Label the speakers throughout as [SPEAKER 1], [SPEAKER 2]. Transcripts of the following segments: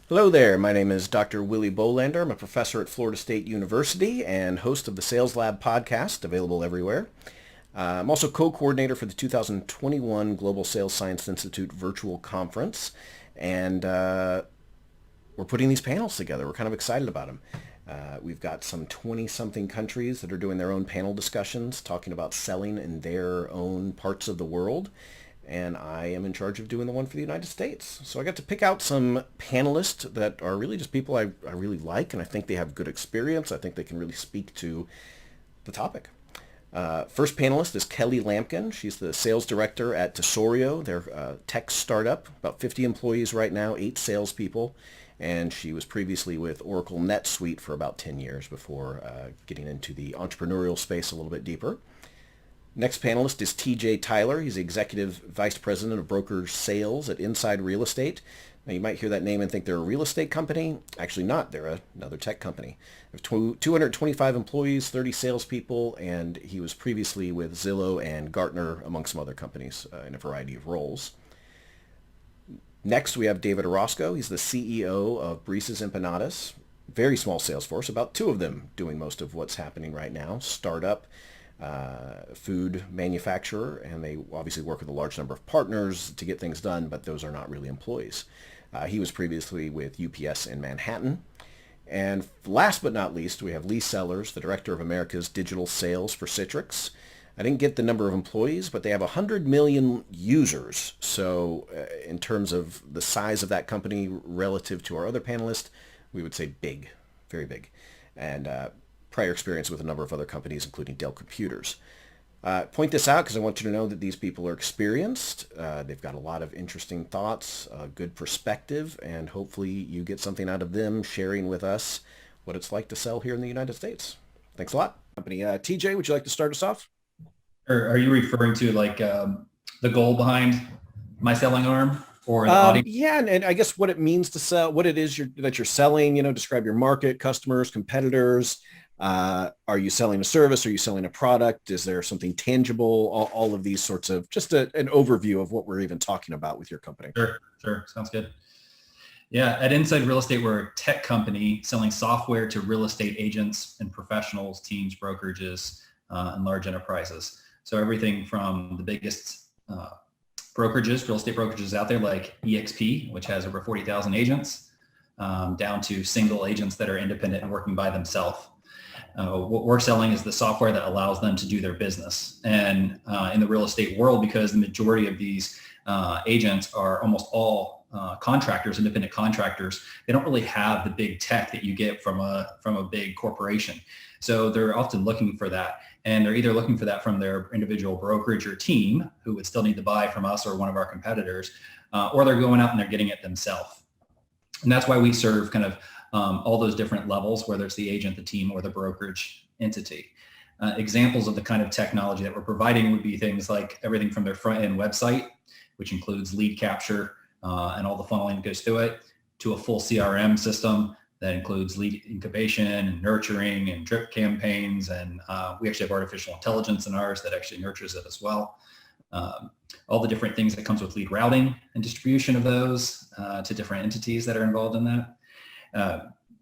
[SPEAKER 1] Hello there, my name is Dr. Willie Bolander. I'm a professor at Florida State University and host of the Sales Lab podcast, available everywhere. I'm also co-coordinator for the 2021 Global Sales Science Institute Virtual Conference, and we're putting these panels together. We're kind of excited about them. We've got some 20-something countries that are doing their own panel discussions, talking about selling in their own parts of the world. And I am in charge of doing the one for the United States. So I got to pick out some panelists that are really just people I really like, and I think they have good experience. I think they can really speak to the topic. First panelist is Kelly Lampkin. She's the sales director at Tesorio, their tech startup, about 50 employees right now, 8 salespeople, and she was previously with Oracle NetSuite for about 10 years before getting into the entrepreneurial space a little bit deeper. Next panelist is TJ Tyler. He's the Executive Vice President of Broker Sales at Inside Real Estate. Now, you might hear that name and think they're a real estate company. Actually not. They're another tech company. They have 225 employees, 30 salespeople, and he was previously with Zillow and Gartner, among some other companies, in a variety of roles. Next, we have David Orosco. He's the CEO of Brise's Empanadas. Very small sales force, about 2 of them doing most of what's happening right now. Startup. Food manufacturer, and they obviously work with a large number of partners to get things done, but those are not really employees. He was previously with UPS in Manhattan. And last but not least, we have Lee Sellers, the Director of America's Digital Sales for Citrix. I didn't get the number of employees, but they have 100 million users. So in terms of the size of that company relative to our other panelists, we would say big, very big. And prior experience with a number of other companies, including Dell Computers. Point this out because I want you to know that these people are experienced. They've got a lot of interesting thoughts, a good perspective, and hopefully you get something out of them sharing with us what it's like to sell here in the United States. Thanks a lot. Company. TJ, would you like to start us off?
[SPEAKER 2] Or are you referring to like the goal behind my selling arm or the audience?
[SPEAKER 1] Yeah, and I guess what it means to sell, what it is that you're selling, describe your market, customers, competitors. Are you selling a service? Are you selling a product? Is there something tangible? All of these sorts of, just an overview of what we're even talking about with your company.
[SPEAKER 2] Sure. Sounds good. Yeah, at Inside Real Estate, we're a tech company selling software to real estate agents and professionals, teams, brokerages, and large enterprises. So everything from the biggest brokerages, real estate brokerages out there like EXP, which has over 40,000 agents, down to single agents that are independent and working by themselves. What we're selling is the software that allows them to do their business. And in the real estate world, because the majority of these agents are almost all contractors, independent contractors, they don't really have the big tech that you get from a big corporation. So they're often looking for that. And they're either looking for that from their individual brokerage or team, who would still need to buy from us or one of our competitors, or they're going out and they're getting it themselves. And that's why we serve kind of all those different levels, whether it's the agent, the team, or the brokerage entity. Examples of the kind of technology that we're providing would be things like everything from their front end website, which includes lead capture and all the funneling that goes through it, to a full CRM system that includes lead incubation and nurturing and drip campaigns. And we actually have artificial intelligence in ours that actually nurtures it as well. All the different things that comes with lead routing and distribution of those to different entities that are involved in that.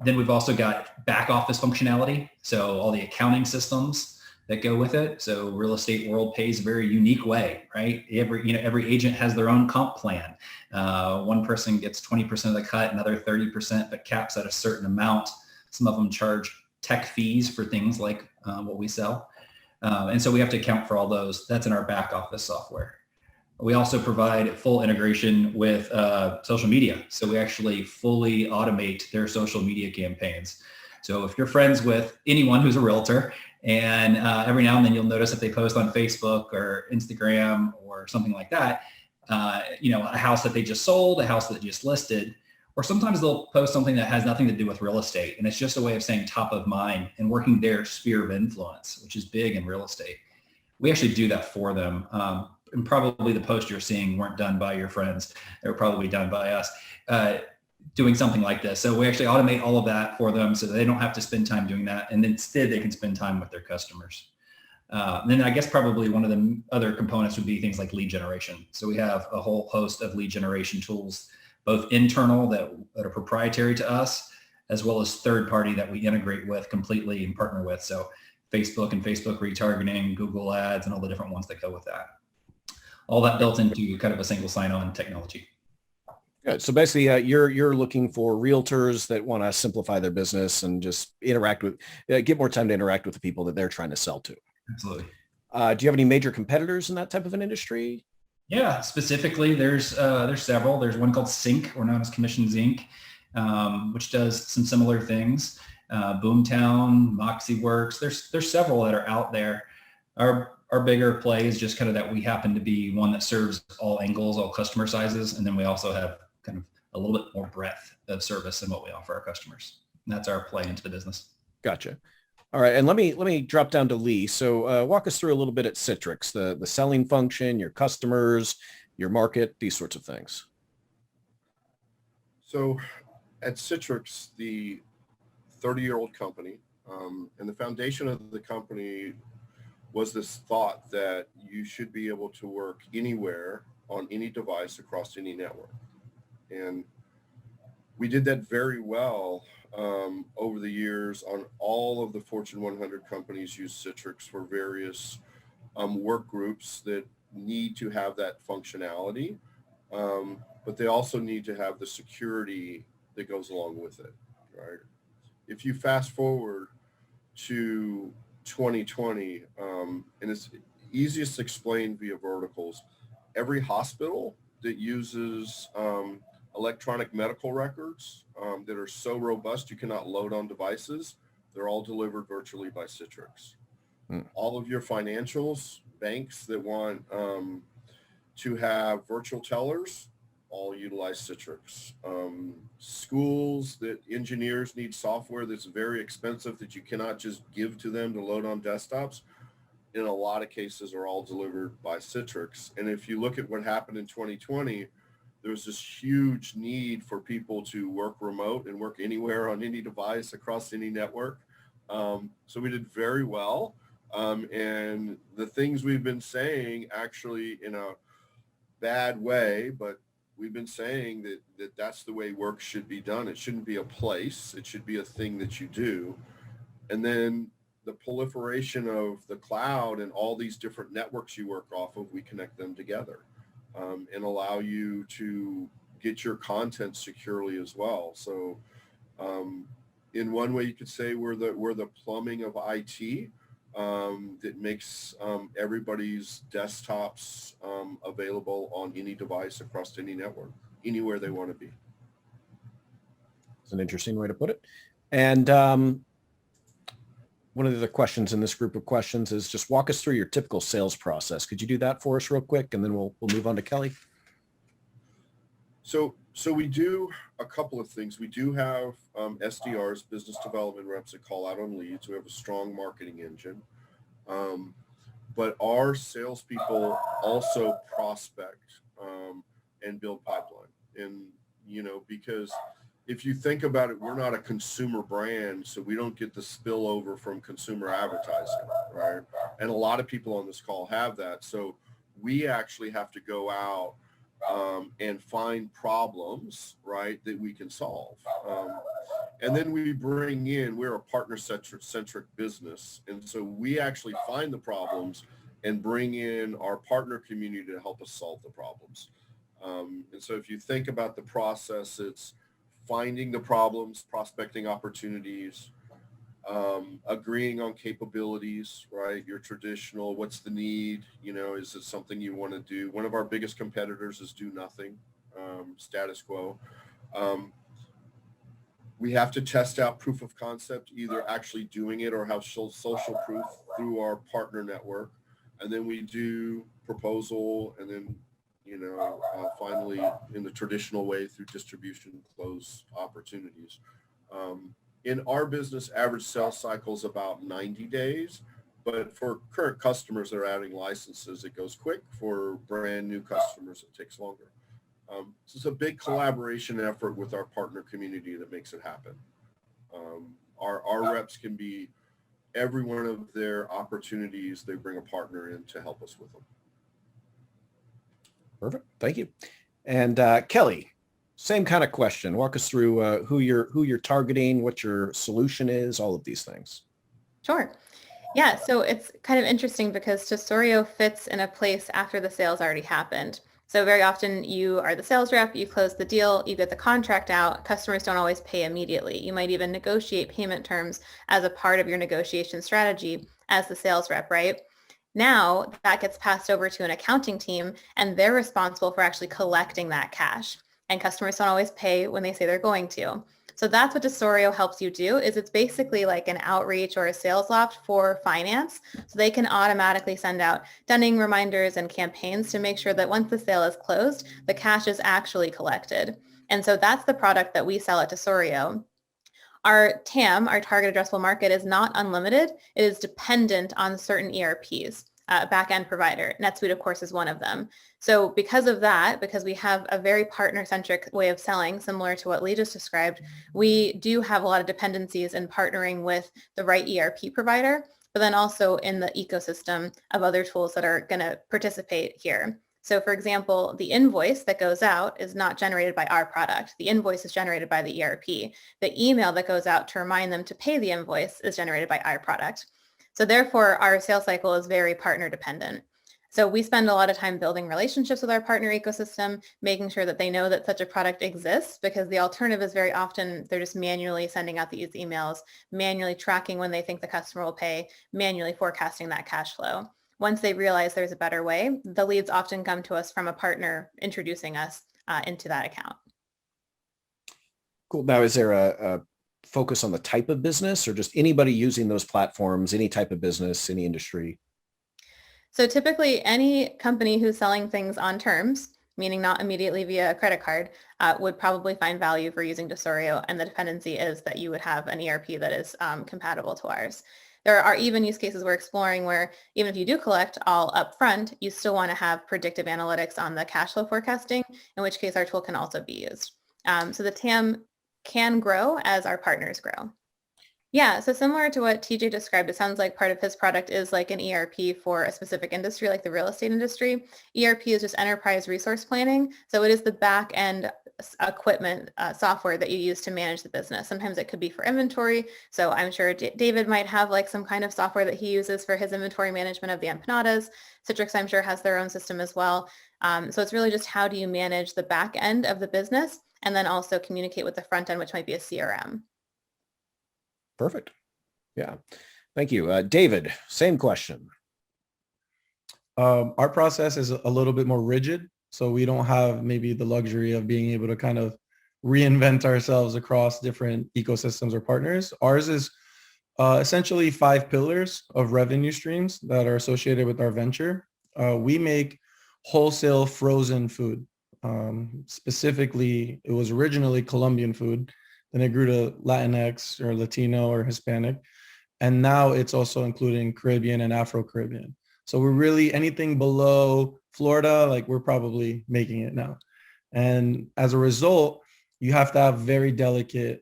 [SPEAKER 2] Then we've also got back office functionality. So all the accounting systems that go with it. So real estate world pays a very unique way, right? Every agent has their own comp plan. One person gets 20% of the cut, another 30%, but caps at a certain amount. Some of them charge tech fees for things like what we sell. And so we have to account for all those. That's in our back office software. We also provide full integration with social media. So we actually fully automate their social media campaigns. So if you're friends with anyone who's a realtor, and every now and then you'll notice that they post on Facebook or Instagram or something like that, a house that they just sold, a house that they just listed, or sometimes they'll post something that has nothing to do with real estate. And it's just a way of saying top of mind and working their sphere of influence, which is big in real estate. We actually do that for them. And probably the posts you're seeing weren't done by your friends. They were probably done by us doing something like this. So we actually automate all of that for them so they don't have to spend time doing that. And instead they can spend time with their customers. Then I guess probably one of the other components would be things like lead generation. So we have a whole host of lead generation tools both internal that are proprietary to us, as well as third party that we integrate with completely and partner with. So Facebook and Facebook retargeting, Google ads, and all the different ones that go with that. All that built into kind of a single sign-on technology.
[SPEAKER 1] Good. So basically, you're looking for realtors that want to simplify their business and just get more time to interact with the people that they're trying to sell to.
[SPEAKER 2] Absolutely.
[SPEAKER 1] Do you have any major competitors in that type of an industry?
[SPEAKER 2] Yeah, specifically, there's several. There's one called Sync, or known as Commissions Inc., which does some similar things. Boomtown, Moxie Works. There's several that are out there. Our bigger play is just kind of that we happen to be one that serves all angles, all customer sizes, and then we also have kind of a little bit more breadth of service in what we offer our customers. And that's our play into the business.
[SPEAKER 1] Gotcha. All right, and let me drop down to Lee. So walk us through a little bit at Citrix, the selling function, your customers, your market, these sorts of things.
[SPEAKER 3] So at Citrix, the 30-year-old company, and the foundation of the company was this thought that you should be able to work anywhere on any device across any network. And we did that very well over the years. On all of the Fortune 100 companies use Citrix for various work groups that need to have that functionality, but they also need to have the security that goes along with it, right? If you fast forward to 2020, and it's easiest explained via verticals, every hospital that uses electronic medical records that are so robust you cannot load on devices, they're all delivered virtually by Citrix. All of your financials, banks that want to have virtual tellers, all utilize Citrix. Schools that engineers need software that's very expensive that you cannot just give to them to load on desktops, in a lot of cases are all delivered by Citrix. And if you look at what happened in 2020, there was this huge need for people to work remote and work anywhere on any device across any network. So we did very well. And the things we've been saying, actually in a bad way, but we've been saying that that's the way work should be done. It shouldn't be a place. It should be a thing that you do. And then the proliferation of the cloud and all these different networks you work off of, we connect them together and allow you to get your content securely as well. So in one way, you could say we're the plumbing of IT that makes everybody's desktops available on any device across any network, anywhere they want to be.
[SPEAKER 1] It's an interesting way to put it. And one of the questions in this group of questions is just walk us through your typical sales process. Could you do that for us real quick? And then we'll move on to Kelly.
[SPEAKER 3] So we do a couple of things. We do have SDRs, business development reps, that call out on leads. We have a strong marketing engine. But our salespeople also prospect and build pipeline. And, because if you think about it, we're not a consumer brand, so we don't get the spillover from consumer advertising, right? And a lot of people on this call have that. So we actually have to go out and find problems, right, that we can solve. And then we bring in, we're a partner-centric business. And so we actually find the problems and bring in our partner community to help us solve the problems. And so if you think about the process, it's finding the problems, prospecting opportunities, agreeing on capabilities, right? Your traditional, what's the need? Is it something you want to do? One of our biggest competitors is do nothing, status quo. We have to test out proof of concept, either actually doing it or have social proof through our partner network. And then we do proposal, and then, finally in the traditional way through distribution, close opportunities. In our business, average sales cycle is about 90 days, but for current customers that are adding licenses, it goes quick. For brand new customers, it takes longer. So it's a big collaboration effort with our partner community that makes it happen. Our reps can be every one of their opportunities. They bring a partner in to help us with them.
[SPEAKER 1] Perfect. Thank you. And Kelly, Same kind of question. Walk us through who you're targeting, what your solution is, all of these things.
[SPEAKER 4] Sure. Yeah, so it's kind of interesting because Tesorio fits in a place after the sale's already happened. So very often you are the sales rep, you close the deal, you get the contract out. Customers don't always pay immediately. You might even negotiate payment terms as a part of your negotiation strategy as the sales rep, right? Now that gets passed over to an accounting team and they're responsible for actually collecting that cash. And customers don't always pay when they say they're going to. So that's what Tesorio helps you do, is it's basically like an outreach or a sales loft for finance. So they can automatically send out dunning reminders and campaigns to make sure that once the sale is closed, the cash is actually collected. And so that's the product that we sell at Tesorio. Our TAM, our target addressable market, is not unlimited. It is dependent on certain ERPs. Back-end provider. NetSuite, of course, is one of them. So because of that, because we have a very partner-centric way of selling, similar to what Lee just described, we do have a lot of dependencies in partnering with the right ERP provider, but then also in the ecosystem of other tools that are going to participate here. So for example, the invoice that goes out is not generated by our product. The invoice is generated by the ERP. The email that goes out to remind them to pay the invoice is generated by our product. So therefore, our sales cycle is very partner dependent. So we spend a lot of time building relationships with our partner ecosystem, making sure that they know that such a product exists, because the alternative is very often they're just manually sending out these emails, manually tracking when they think the customer will pay, manually forecasting that cash flow. Once they realize there's a better way, the leads often come to us from a partner introducing us into that account.
[SPEAKER 1] Cool. Now, is there a focus on the type of business, or just anybody using those platforms, any type of business, any industry?
[SPEAKER 4] So typically any company who's selling things on terms, meaning not immediately via a credit card, would probably find value for using Tesorio. And the dependency is that you would have an ERP that is compatible to ours. There are even use cases we're exploring where even if you do collect all up front, you still want to have predictive analytics on the cash flow forecasting, in which case our tool can also be used. So the TAM can grow as our partners grow. Yeah, so similar to what TJ described, it sounds like part of his product is like an ERP for a specific industry, like the real estate industry. ERP is just enterprise resource planning. So it is the back end equipment software that you use to manage the business. Sometimes it could be for inventory. So I'm sure David might have like some kind of software that he uses for his inventory management of the empanadas. Citrix, I'm sure, has their own system as well. So it's really just how do you manage the back end of the business and then also communicate with the front end, which might be a CRM.
[SPEAKER 1] Perfect. Yeah. Thank you. David, same question.
[SPEAKER 5] Our process is a little bit more rigid, so we don't have maybe the luxury of being able to kind of reinvent ourselves across different ecosystems or partners. Ours is essentially 5 pillars of revenue streams that are associated with our venture. We make wholesale frozen food. Specifically, it was originally Colombian food. Then it grew to Latinx or Latino or Hispanic. And now it's also including Caribbean and Afro-Caribbean. So we're really anything below Florida, like we're probably making it now. And as a result, you have to have very delicate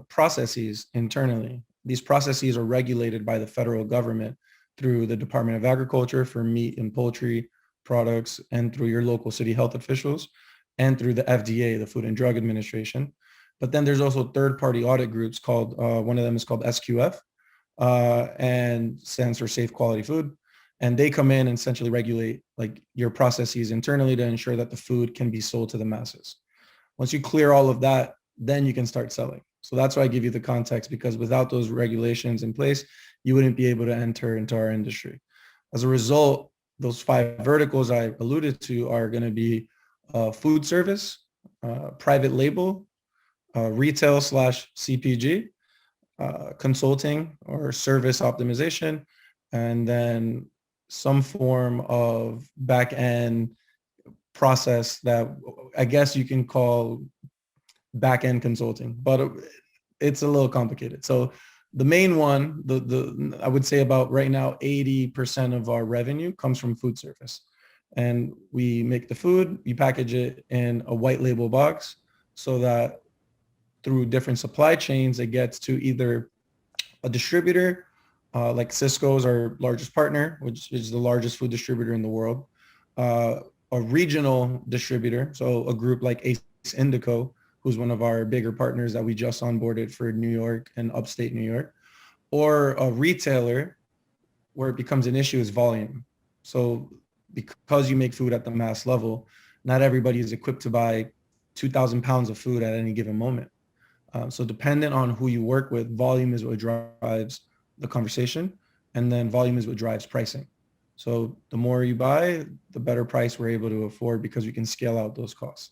[SPEAKER 5] processes internally. These processes are regulated by the federal government through the Department of Agriculture for meat and poultry products, and through your local city health officials, and through the FDA, the Food and Drug Administration. But then there's also third-party audit groups called, one of them is called SQF, and stands for Safe Quality Food. And they come in and essentially regulate like your processes internally to ensure that the food can be sold to the masses. Once you clear all of that, then you can start selling. So that's why I give you the context, because without those regulations in place, you wouldn't be able to enter into our industry. As a result, those 5 verticals I alluded to are going to be food service, private label, retail/CPG, consulting or service optimization, and then some form of back-end process that I guess you can call back-end consulting, but it's a little complicated. So the main one, I would say about right now, 80% of our revenue comes from food service. And we make the food, we package it in a white label box so that through different supply chains, it gets to either a distributor, like Cisco is our largest partner, which is the largest food distributor in the world, a regional distributor, so a group like Indico, who's one of our bigger partners that we just onboarded for New York and upstate New York, or a retailer where it becomes an issue is volume. So because you make food at the mass level, not everybody is equipped to buy 2,000 pounds of food at any given moment. So dependent on who you work with, volume is what drives the conversation, and then volume is what drives pricing. So the more you buy, the better price we're able to afford because we can scale out those costs.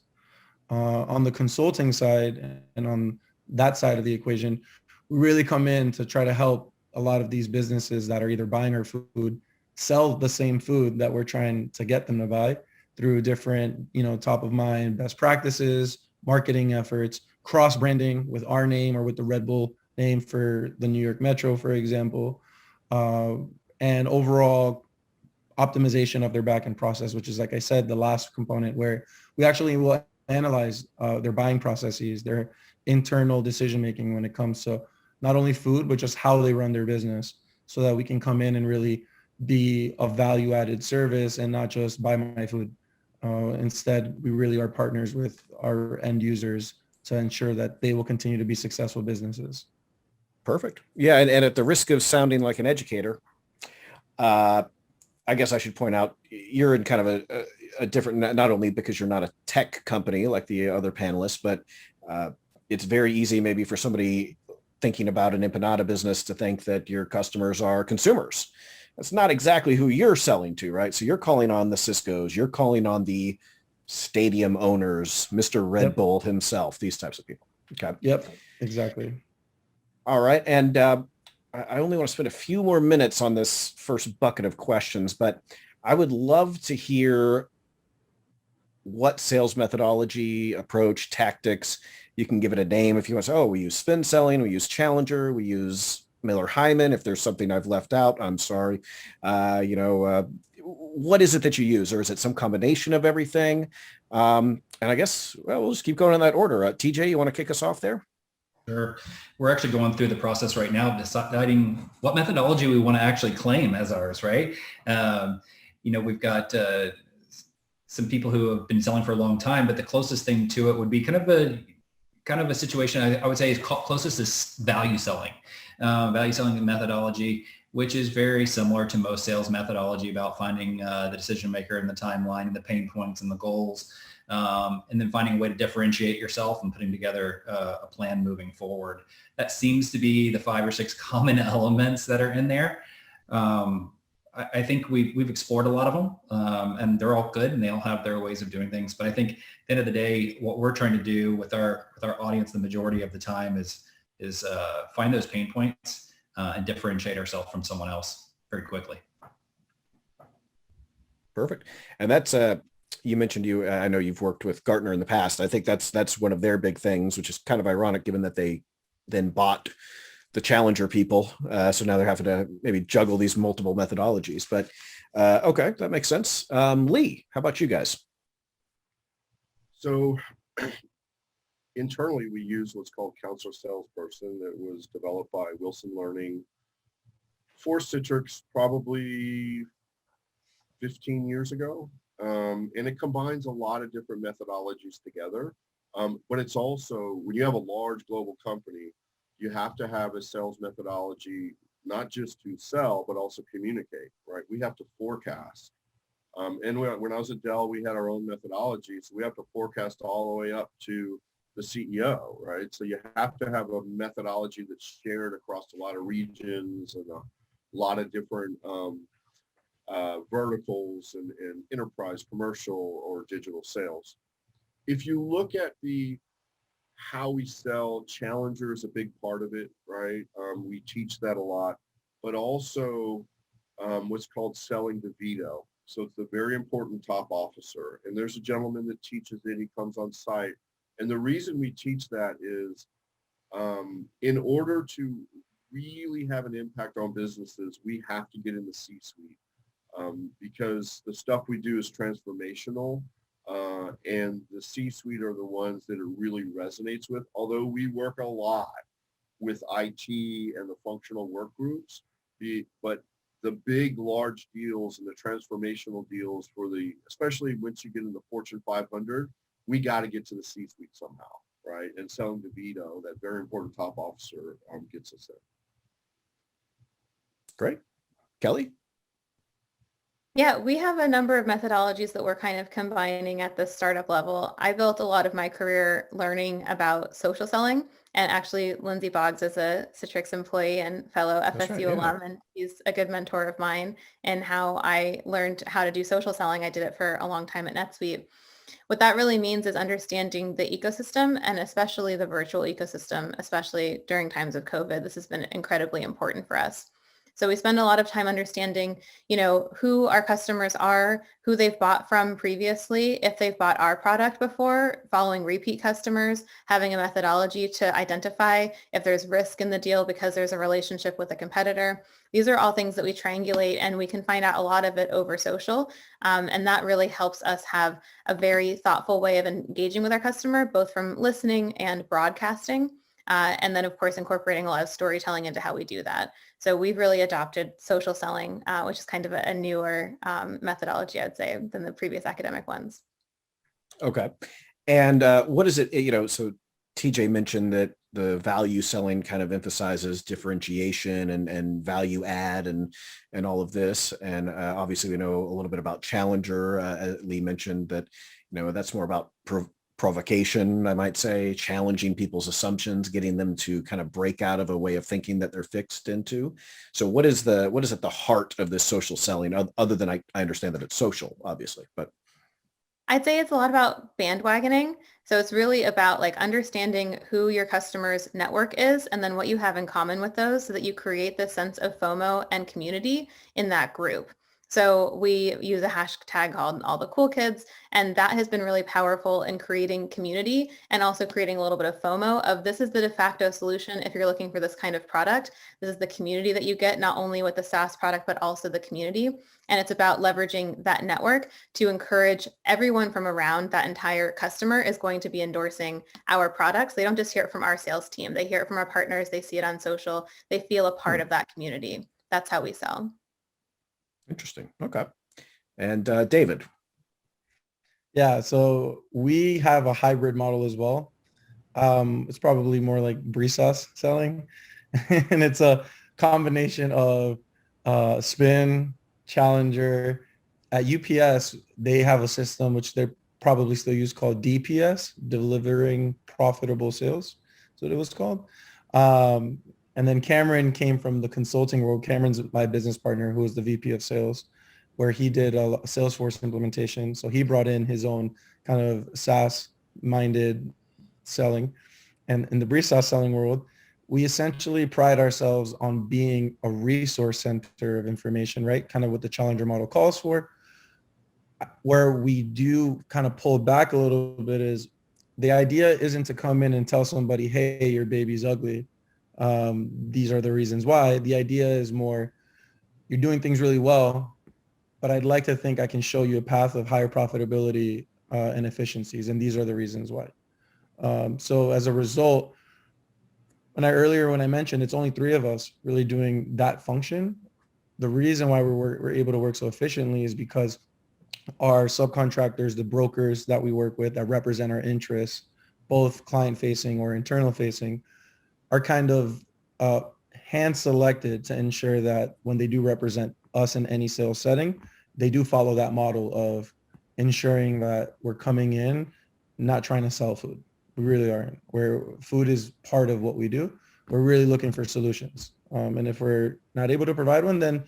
[SPEAKER 5] On the consulting side and on that side of the equation, we really come in to try to help a lot of these businesses that are either buying our food sell the same food that we're trying to get them to buy through different, top of mind best practices, marketing efforts, cross branding with our name or with the Red Bull name for the New York Metro, for example, and overall optimization of their backend process, which is, like I said, the last component where we actually will analyze their buying processes, their internal decision making when it comes to not only food, but just how they run their business, so that we can come in and really be a value added service and not just buy my food. Instead, we really are partners with our end users to ensure that they will continue to be successful businesses.
[SPEAKER 1] Perfect. Yeah, and at the risk of sounding like an educator, I guess I should point out you're in kind of a different, not only because you're not a tech company like the other panelists, but it's very easy maybe for somebody thinking about an empanada business to think that your customers are consumers. That's not exactly who you're selling to, right? So you're calling on the Cisco's, you're calling on the stadium owners, Mr. Red Bull himself, these types of people. Okay.
[SPEAKER 5] Yep, exactly.
[SPEAKER 1] All right. And I only want to spend a few more minutes on this first bucket of questions, but I would love to hear what sales methodology, approach, tactics, you can give it a name if you want to say, oh, we use spin selling, we use Challenger, we use Miller-Hyman. If there's something I've left out, I'm sorry. What is it that you use? Or is it some combination of everything? And I guess, well, we'll just keep going in that order. TJ, you want to kick us off there?
[SPEAKER 2] Sure. We're actually going through the process right now of deciding what methodology we want to actually claim as ours, right? We've got some people who have been selling for a long time, but the closest thing to it would be kind of a situation I would say is closest is value selling methodology, which is very similar to most sales methodology about finding the decision maker and the timeline and the pain points and the goals. And then finding a way to differentiate yourself and putting together a plan moving forward. That seems to be the 5 or 6 common elements that are in there. I think we've explored a lot of them, and they're all good and they all have their ways of doing things. But I think at the end of the day, what we're trying to do with our audience the majority of the time is find those pain points and differentiate ourselves from someone else very quickly.
[SPEAKER 1] Perfect. And that's you mentioned I know you've worked with Gartner in the past. I think that's one of their big things, which is kind of ironic given that they then bought the Challenger people. So now they're having to maybe juggle these multiple methodologies, but okay, that makes sense. Lee, how about you guys?
[SPEAKER 3] So internally, we use what's called Counselor Salesperson that was developed by Wilson Learning for Citrix probably 15 years ago. And it combines a lot of different methodologies together. But it's also, when you have a large global company, you have to have a sales methodology, not just to sell, but also communicate, right? We have to forecast. And when I was at Dell, we had our own methodology. So we have to forecast all the way up to the CEO, right? So you have to have a methodology that's shared across a lot of regions and a lot of different verticals and enterprise, commercial, or digital sales. If you look at how we sell, Challenger is a big part of it, right? We teach that a lot, but also what's called selling the veto. So it's the very important top officer. And there's a gentleman that teaches it. He comes on site. And the reason we teach that is in order to really have an impact on businesses, we have to get in the C-suite. Because the stuff we do is transformational, and the C-suite are the ones that it really resonates with. Although we work a lot with IT and the functional work groups, but the big, large deals and the transformational deals especially once you get in the Fortune 500, we got to get to the C-suite somehow, right? And selling to Vito, that very important top officer, gets us there.
[SPEAKER 1] Great. Kelly?
[SPEAKER 4] Yeah, we have a number of methodologies that we're kind of combining at the startup level. I built a lot of my career learning about social selling, and actually Lindsay Boggs is a Citrix employee and fellow
[SPEAKER 1] That's
[SPEAKER 4] FSU
[SPEAKER 1] right, yeah.
[SPEAKER 4] alum, and he's a good mentor of mine in how I learned how to do social selling. I did it for a long time at NetSuite. What that really means is understanding the ecosystem, and especially the virtual ecosystem, especially during times of COVID. This has been incredibly important for us. So we spend a lot of time understanding, who our customers are, who they've bought from previously, if they've bought our product before, following repeat customers, having a methodology to identify if there's risk in the deal because there's a relationship with a competitor. These are all things that we triangulate, and we can find out a lot of it over social. And that really helps us have a very thoughtful way of engaging with our customer, both from listening and broadcasting. And then, of course, incorporating a lot of storytelling into how we do that. So we've really adopted social selling, which is kind of a newer methodology, I'd say, than the previous academic ones.
[SPEAKER 1] Okay. And what is it, so TJ mentioned that the value selling kind of emphasizes differentiation and value add and all of this. And obviously we know a little bit about Challenger. Lee mentioned that, that's more about provocation, I might say, challenging people's assumptions, getting them to kind of break out of a way of thinking that they're fixed into. So what is at the heart of this social selling, other than I understand that it's social, obviously, but.
[SPEAKER 4] I'd say it's a lot about bandwagoning. So it's really about understanding who your customer's network is and then what you have in common with those so that you create this sense of FOMO and community in that group. So we use a hashtag called All the Cool Kids, and that has been really powerful in creating community and also creating a little bit of FOMO of this is the de facto solution if you're looking for this kind of product. This is the community that you get, not only with the SaaS product, but also the community. And it's about leveraging that network to encourage everyone from around that entire customer is going to be endorsing our products. They don't just hear it from our sales team. They hear it from our partners. They see it on social. They feel a part of that community. That's how we sell.
[SPEAKER 1] Interesting. Okay. And David.
[SPEAKER 5] Yeah, so we have a hybrid model as well. It's probably more like BRISAS selling. And it's a combination of Spin, Challenger. At UPS, they have a system which they're probably still use called DPS, Delivering Profitable Sales. That's what it was called. And then Cameron came from the consulting world. Cameron's my business partner, who was the VP of sales, where he did a Salesforce implementation. So he brought in his own kind of SaaS-minded selling. And in the BRISAS selling world, we essentially pride ourselves on being a resource center of information, right? Kind of what the Challenger model calls for. Where we do kind of pull back a little bit is the idea isn't to come in and tell somebody, hey, your baby's ugly. These are the reasons why. The idea is more, you're doing things really well, but I'd like to think I can show you a path of higher profitability and efficiencies, and these are the reasons why. So as a result, when I mentioned it's only 3 of us really doing that function, the reason why we're able to work so efficiently is because our subcontractors, the brokers that we work with that represent our interests, both client-facing or internal-facing, are kind of hand-selected to ensure that when they do represent us in any sales setting, they do follow that model of ensuring that we're coming in, not trying to sell food. We really aren't. Where food is part of what we do, we're really looking for solutions. And if we're not able to provide one, then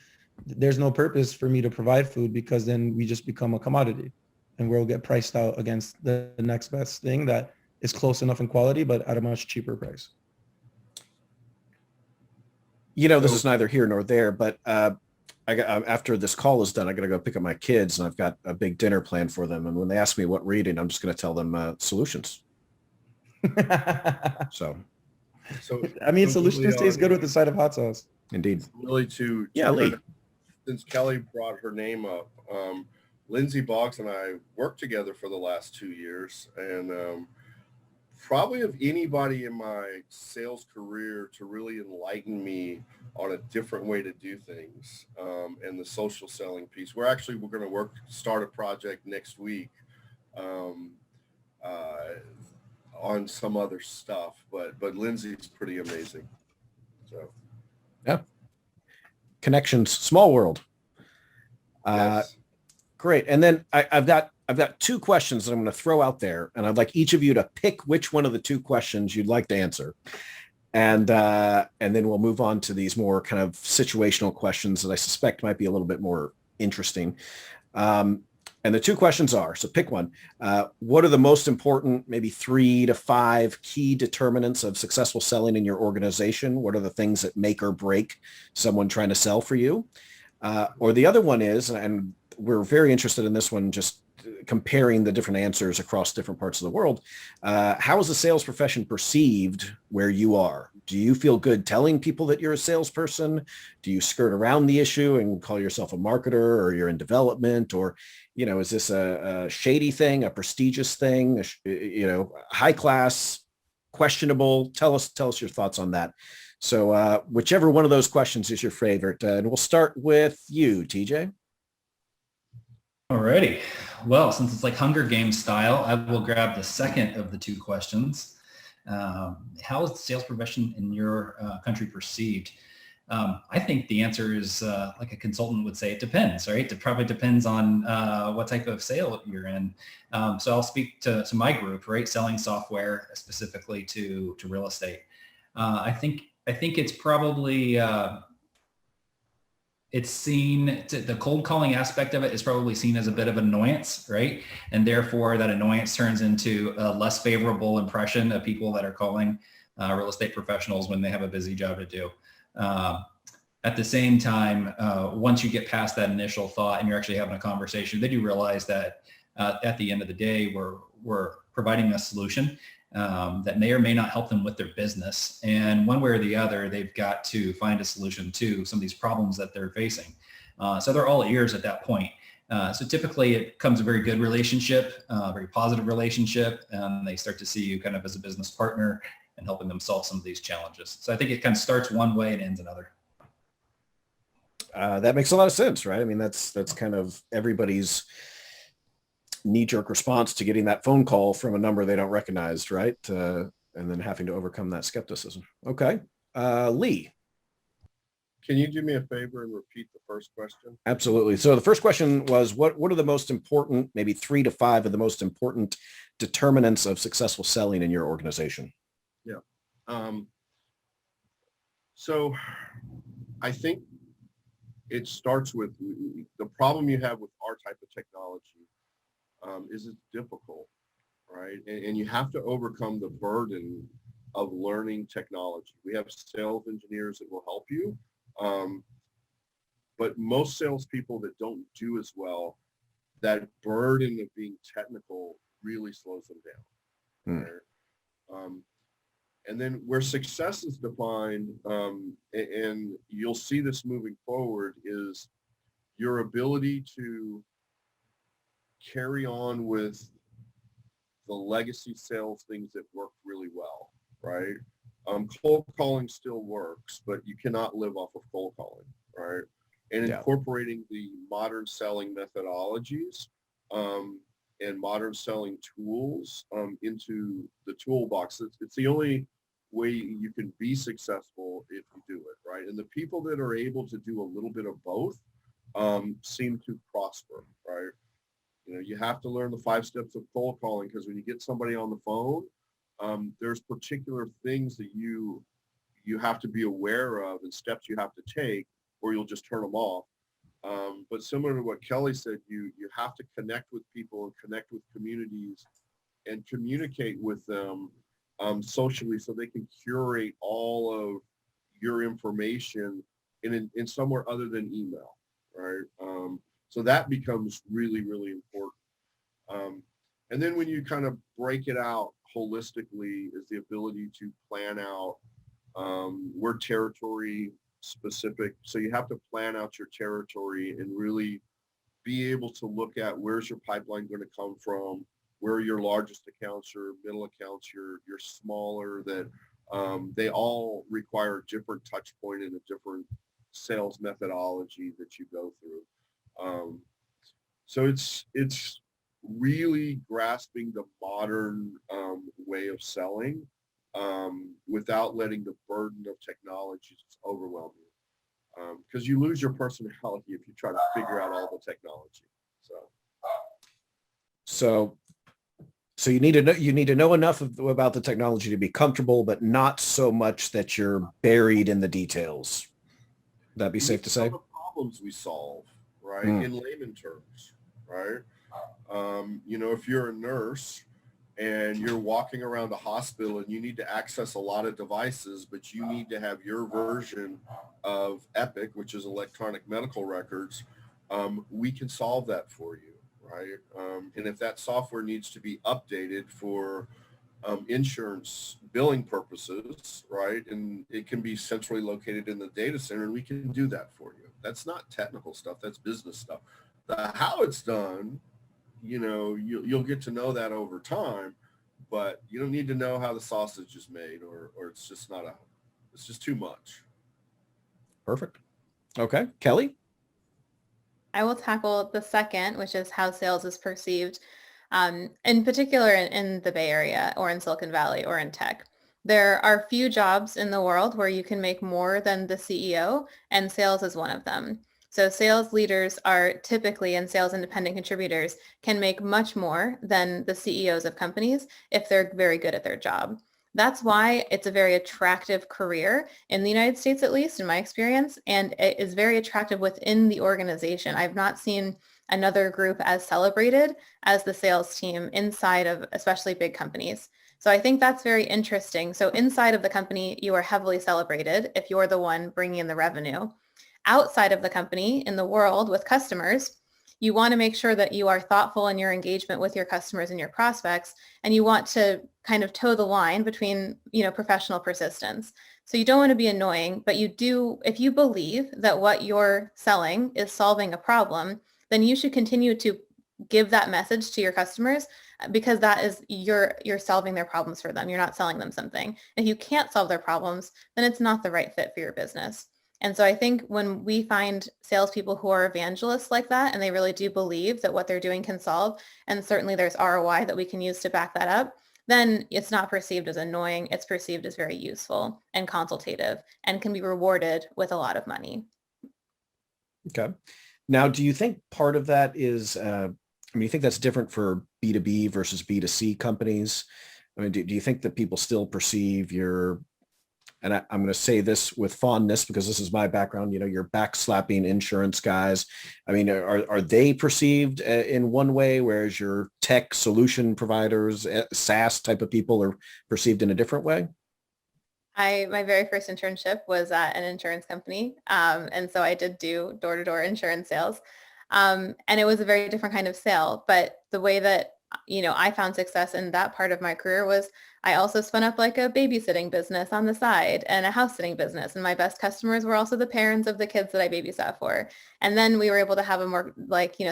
[SPEAKER 5] there's no purpose for me to provide food, because then we just become a commodity and we'll get priced out against the next best thing that is close enough in quality, but at a much cheaper price.
[SPEAKER 1] This is neither here nor there, but after this call is done, I got to go pick up my kids, and I've got a big dinner planned for them. And when they ask me what reading, I'm just going to tell them solutions. So
[SPEAKER 5] I mean, solutions taste good with the side of hot sauce.
[SPEAKER 1] Indeed.
[SPEAKER 3] Really
[SPEAKER 1] Lee.
[SPEAKER 3] Since Kelly brought her name up, Lindsay Boggs and I worked together for the last 2 years, and probably of anybody in my sales career to really enlighten me on a different way to do things, and the social selling piece. We're going to start a project next week on some other stuff, but Lindsay's pretty amazing. So
[SPEAKER 1] Yeah. Connections, small world.
[SPEAKER 3] yes.
[SPEAKER 1] Great. And then I've got two questions that I'm going to throw out there, and I'd like each of you to pick which one of the two questions you'd like to answer. And then we'll move on to these more kind of situational questions that I suspect might be a little bit more interesting. And the two questions are, so pick one. What are the most important, maybe 3 to 5 key determinants of successful selling in your organization? What are the things that make or break someone trying to sell for you? Or the other one is, and we're very interested in this one, just comparing the different answers across different parts of the world. How is the sales profession perceived where you are? Do you feel good telling people that you're a salesperson? Do you skirt around the issue and call yourself a marketer, or you're in development? Or, is this a shady thing, a prestigious thing, high class, questionable? Tell us your thoughts on that. So whichever one of those questions is your favorite. And we'll start with you, TJ.
[SPEAKER 2] Alrighty. Well, since it's like Hunger Games style, I will grab the second of the two questions. How is the sales profession in your country perceived? I think the answer is like a consultant would say, it depends, right? It probably depends on what type of sale you're in. So I'll speak to my group, right? Selling software specifically to real estate. I think it's probably the cold calling aspect of it is probably seen as a bit of annoyance, right? And therefore that annoyance turns into a less favorable impression of people that are calling real estate professionals when they have a busy job to do. At the same time, once you get past that initial thought and you're actually having a conversation, then you realize that at the end of the day, we're providing a solution that may or may not help them with their business. And one way or the other, they've got to find a solution to some of these problems that they're facing. So they're all ears at that point. So typically it becomes a very good relationship, a very positive relationship, and they start to see you kind of as a business partner and helping them solve some of these challenges. So I think it kind of starts one way and ends another.
[SPEAKER 1] That makes a lot of sense, right? I mean, that's kind of everybody's knee-jerk response to getting that phone call from a number they don't recognize, right? And then having to overcome that skepticism. Okay. Lee.
[SPEAKER 3] Can you do me a favor and repeat the first question?
[SPEAKER 1] Absolutely. So the first question was, what are the most important, maybe 3 to 5 of the most important determinants of successful selling in your organization?
[SPEAKER 3] Yeah. So I think it starts with the problem you have with our type of technology is it's difficult, right? And you have to overcome the burden of learning technology. We have sales engineers that will help you, but most salespeople that don't do as well, that burden of being technical really slows them down. Right? And then where success is defined, and you'll see this moving forward, is your ability to carry on with the legacy sales things that work really well, right? Cold calling still works, but you cannot live off of cold calling, right? And incorporating the modern selling methodologies and modern selling tools into the toolbox. It's the only way you can be successful if you do it, right? And the people that are able to do a little bit of both seem to prosper, right? You have to learn the 5 steps of cold calling, because when you get somebody on the phone, there's particular things that you have to be aware of and steps you have to take, or you'll just turn them off. But similar to what Kelly said, you have to connect with people and connect with communities and communicate with them socially, so they can curate all of your information in somewhere other than email, right? So that becomes really, really important. And then when you kind of break it out holistically, is the ability to plan out. We're territory specific, so you have to plan out your territory and really be able to look at where's your pipeline going to come from, where are your largest accounts, your middle accounts, your smaller, that they all require a different touch point and a different sales methodology that you go through. So it's really grasping the modern way of selling without letting the burden of technology just overwhelm you. Because you lose your personality if you try to figure out all the technology.
[SPEAKER 1] So you need to know enough about the technology to be comfortable, but not so much that you're buried in the details. Would that be safe to say?
[SPEAKER 3] The problems we solve, right, in layman terms, right? If you're a nurse and you're walking around a hospital and you need to access a lot of devices, but you need to have your version of Epic, which is electronic medical records, we can solve that for you, right? And if that software needs to be updated for insurance billing purposes, right, and it can be centrally located in the data center, and we can do that for you. That's not technical stuff. That's business stuff. How it's done, you'll get to know that over time, but you don't need to know how the sausage is made, or it's just it's just too much.
[SPEAKER 1] Perfect. Okay. Kelly?
[SPEAKER 4] I will tackle the second, which is how sales is perceived, in particular in the Bay Area or in Silicon Valley or in tech. There are few jobs in the world where you can make more than the CEO, and sales is one of them. So sales leaders are typically, and sales independent contributors can make much more than the CEOs of companies if they're very good at their job. That's why it's a very attractive career in the United States, at least in my experience, and it is very attractive within the organization. I've not seen another group as celebrated as the sales team inside of especially big companies. So I think that's very interesting. So inside of the company, you are heavily celebrated if you're the one bringing in the revenue. Outside of the company, in the world with customers, you want to make sure that you are thoughtful in your engagement with your customers and your prospects, and you want to kind of toe the line between, professional persistence. So you don't want to be annoying, but you do, if you believe that what you're selling is solving a problem, then you should continue to give that message to your customers, because that is you're solving their problems for them. You're not selling them something. If you can't solve their problems, then it's not the right fit for your business. And so I think when we find salespeople who are evangelists like that, and they really do believe that what they're doing can solve, and certainly there's ROI that we can use to back that up, then it's not perceived as annoying. It's perceived as very useful and consultative and can be rewarded with a lot of money.
[SPEAKER 1] Okay. Now, do you think part of that is, you think that's different for B2B versus B2C companies? I mean, do you think that people still perceive your, and I'm going to say this with fondness because this is my background, your backslapping insurance guys. I mean, are they perceived in one way, whereas your tech solution providers, SaaS type of people are perceived in a different way?
[SPEAKER 4] My very first internship was at an insurance company. And so I did do door-to-door insurance sales. And it was a very different kind of sale. But the way that, I found success in that part of my career was I also spun up like a babysitting business on the side and a house sitting business. And my best customers were also the parents of the kids that I babysat for. And then we were able to have a more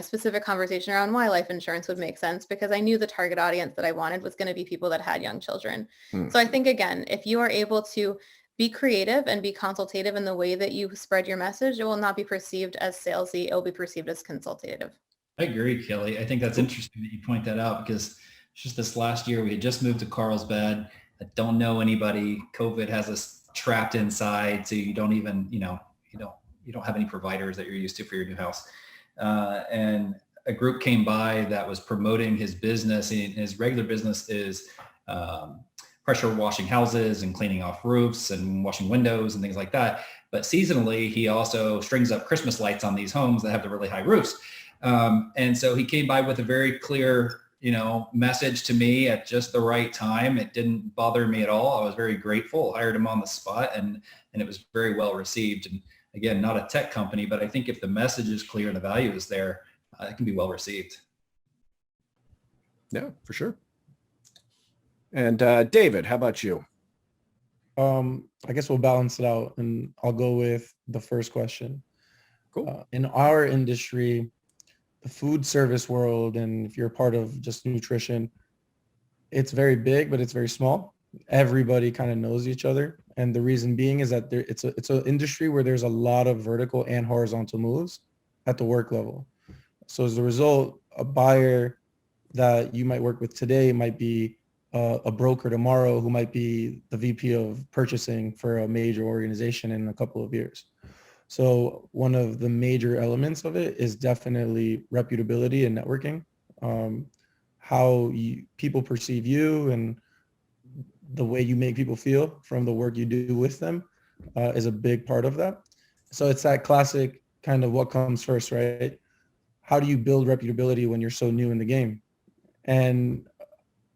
[SPEAKER 4] specific conversation around why life insurance would make sense, because I knew the target audience that I wanted was going to be people that had young children. So I think, again, if you are able to be creative and be consultative in the way that you spread your message, it will not be perceived as salesy. It will be perceived as consultative.
[SPEAKER 2] I agree, Kelly. I think that's interesting that you point that out, because just this last year we had just moved to Carlsbad. I don't know anybody. COVID has us trapped inside, so you don't even, you don't have any providers that you're used to for your new house. And a group came by that was promoting his business, and his regular business is pressure washing houses and cleaning off roofs and washing windows and things like that. But seasonally, he also strings up Christmas lights on these homes that have the really high roofs. And so he came by with a very clear, message to me at just the right time. It didn't bother me at all. I was very grateful. I hired him on the spot, and it was very well received. And again, not a tech company, but I think if the message is clear and the value is there, it can be well received.
[SPEAKER 1] Yeah, for sure. And David, how about you?
[SPEAKER 5] I guess we'll balance it out, and I'll go with the first question.
[SPEAKER 1] Cool.
[SPEAKER 5] In our industry, the food service world, and if you're a part of just nutrition, it's very big, but it's very small. Everybody kind of knows each other. And the reason being is that it's an industry where there's a lot of vertical and horizontal moves at the work level. So as a result, a buyer that you might work with today might be a broker tomorrow who might be the VP of purchasing for a major organization in a couple of years. So one of the major elements of it is definitely reputability and networking. How people perceive you and the way you make people feel from the work you do with them is a big part of that. So it's that classic kind of what comes first, right? How do you build reputability when you're so new in the game? And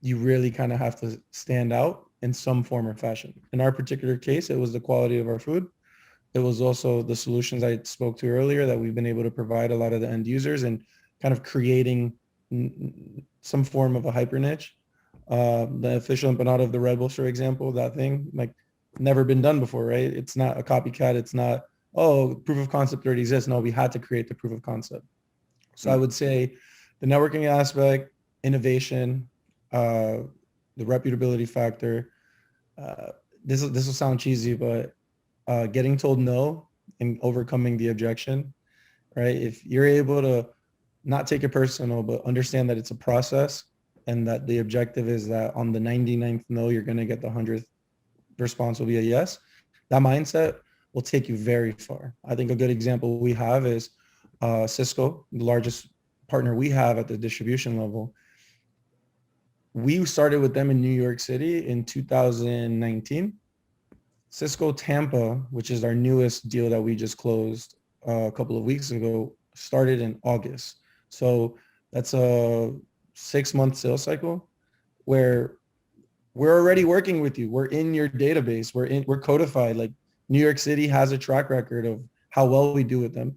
[SPEAKER 5] you really kind of have to stand out in some form or fashion. In our particular case, it was the quality of our food. It was also the solutions I spoke to earlier that we've been able to provide a lot of the end users and kind of creating some form of a hyper niche. The official empanada of the Red Bulls, for example, that thing, like never been done before, right? It's not a copycat. It's not, oh, proof of concept already exists. No, we had to create the proof of concept. So I would say the networking aspect, innovation, the reputability factor. This will sound cheesy, but getting told no and overcoming the objection, right? If you're able to not take it personal, but understand that it's a process and that the objective is that on the 99th no, you're going to get the 100th response will be a yes. That mindset will take you very far. I think a good example we have is Cisco, the largest partner we have at the distribution level. We started with them in New York City in 2019. Cisco Tampa, which is our newest deal that we just closed a couple of weeks ago, started in August. So that's a 6-month sales cycle where we're already working with you. We're in your database. We're codified. Like New York City has a track record of how well we do with them.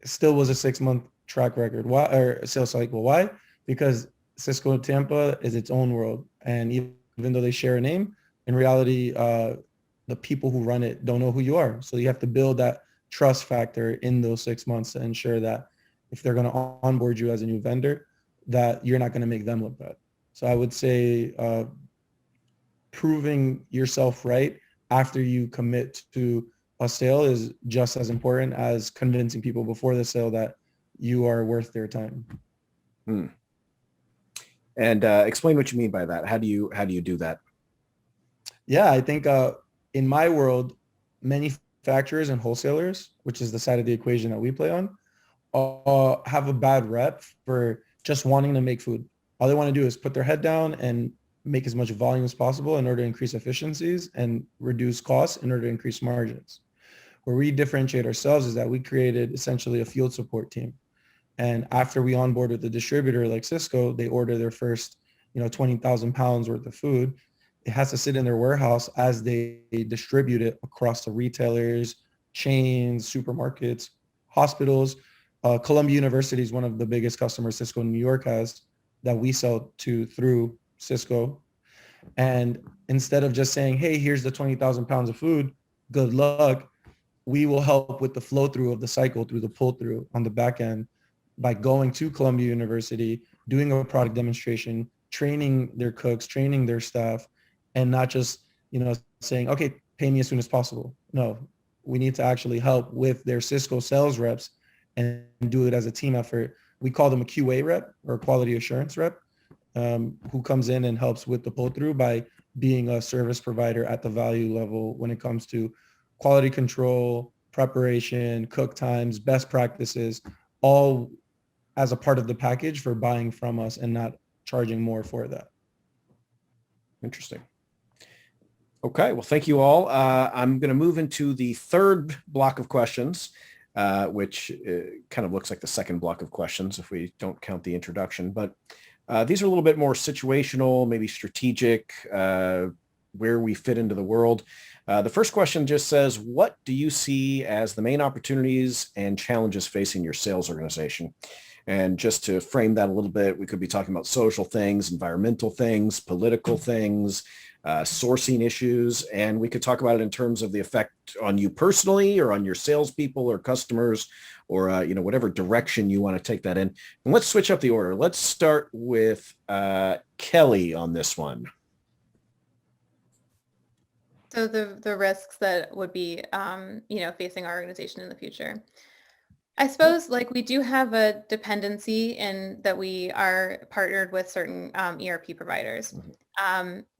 [SPEAKER 5] It still was a 6-month track record. Why, or sales cycle? Why? Because Cisco Tampa is its own world. And even though they share a name, in reality, the people who run it don't know who you are. So you have to build that trust factor in those 6 months to ensure that if they're going to onboard you as a new vendor, that you're not going to make them look bad. So I would say proving yourself right after you commit to a sale is just as important as convincing people before the sale that you are worth their time.
[SPEAKER 1] And explain what you mean by that. How do you do that?
[SPEAKER 5] Yeah, I think in my world, manufacturers and wholesalers, which is the side of the equation that we play on, have a bad rep for just wanting to make food. All they want to do is put their head down and make as much volume as possible in order to increase efficiencies and reduce costs in order to increase margins. Where we differentiate ourselves is that we created essentially a field support team. And after we onboard with the distributor like Cisco, they order their first, 20,000 pounds worth of food. It has to sit in their warehouse as they distribute it across the retailers, chains, supermarkets, hospitals. Columbia University is one of the biggest customers Cisco in New York has that we sell to through Cisco. And instead of just saying, hey, here's the 20,000 pounds of food, good luck, we will help with the flow through of the cycle through the pull through on the back end by going to Columbia University, doing a product demonstration, training their cooks, training their staff, and not just, saying, okay, pay me as soon as possible. No, we need to actually help with their Cisco sales reps and do it as a team effort. We call them a QA rep or a quality assurance rep, who comes in and helps with the pull through by being a service provider at the value level when it comes to quality control, preparation, cook times, best practices, all as a part of the package for buying from us and not charging more for that.
[SPEAKER 1] Interesting. Okay, well, thank you all. I'm going to move into the third block of questions, which kind of looks like the second block of questions if we don't count the introduction. But these are a little bit more situational, maybe strategic, where we fit into the world. The first question just says, what do you see as the main opportunities and challenges facing your sales organization? And just to frame that a little bit, we could be talking about social things, environmental things, political things, sourcing issues, and we could talk about it in terms of the effect on you personally or on your salespeople or customers or, whatever direction you want to take that in. And let's switch up the order. Let's start with Kelly on this one.
[SPEAKER 4] So the risks that would be, facing our organization in the future. I suppose like we do have a dependency in that we are partnered with certain ERP providers.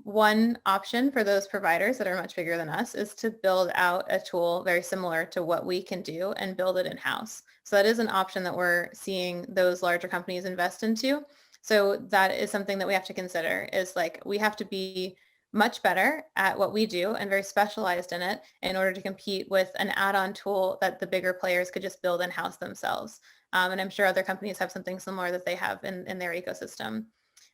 [SPEAKER 4] One option for those providers that are much bigger than us is to build out a tool very similar to what we can do and build it in-house. So that is an option that we're seeing those larger companies invest into. So that is something that we have to consider is like we have to be much better at what we do and very specialized in it in order to compete with an add-on tool that the bigger players could just build in-house themselves. And I'm sure other companies have something similar that they have in their ecosystem.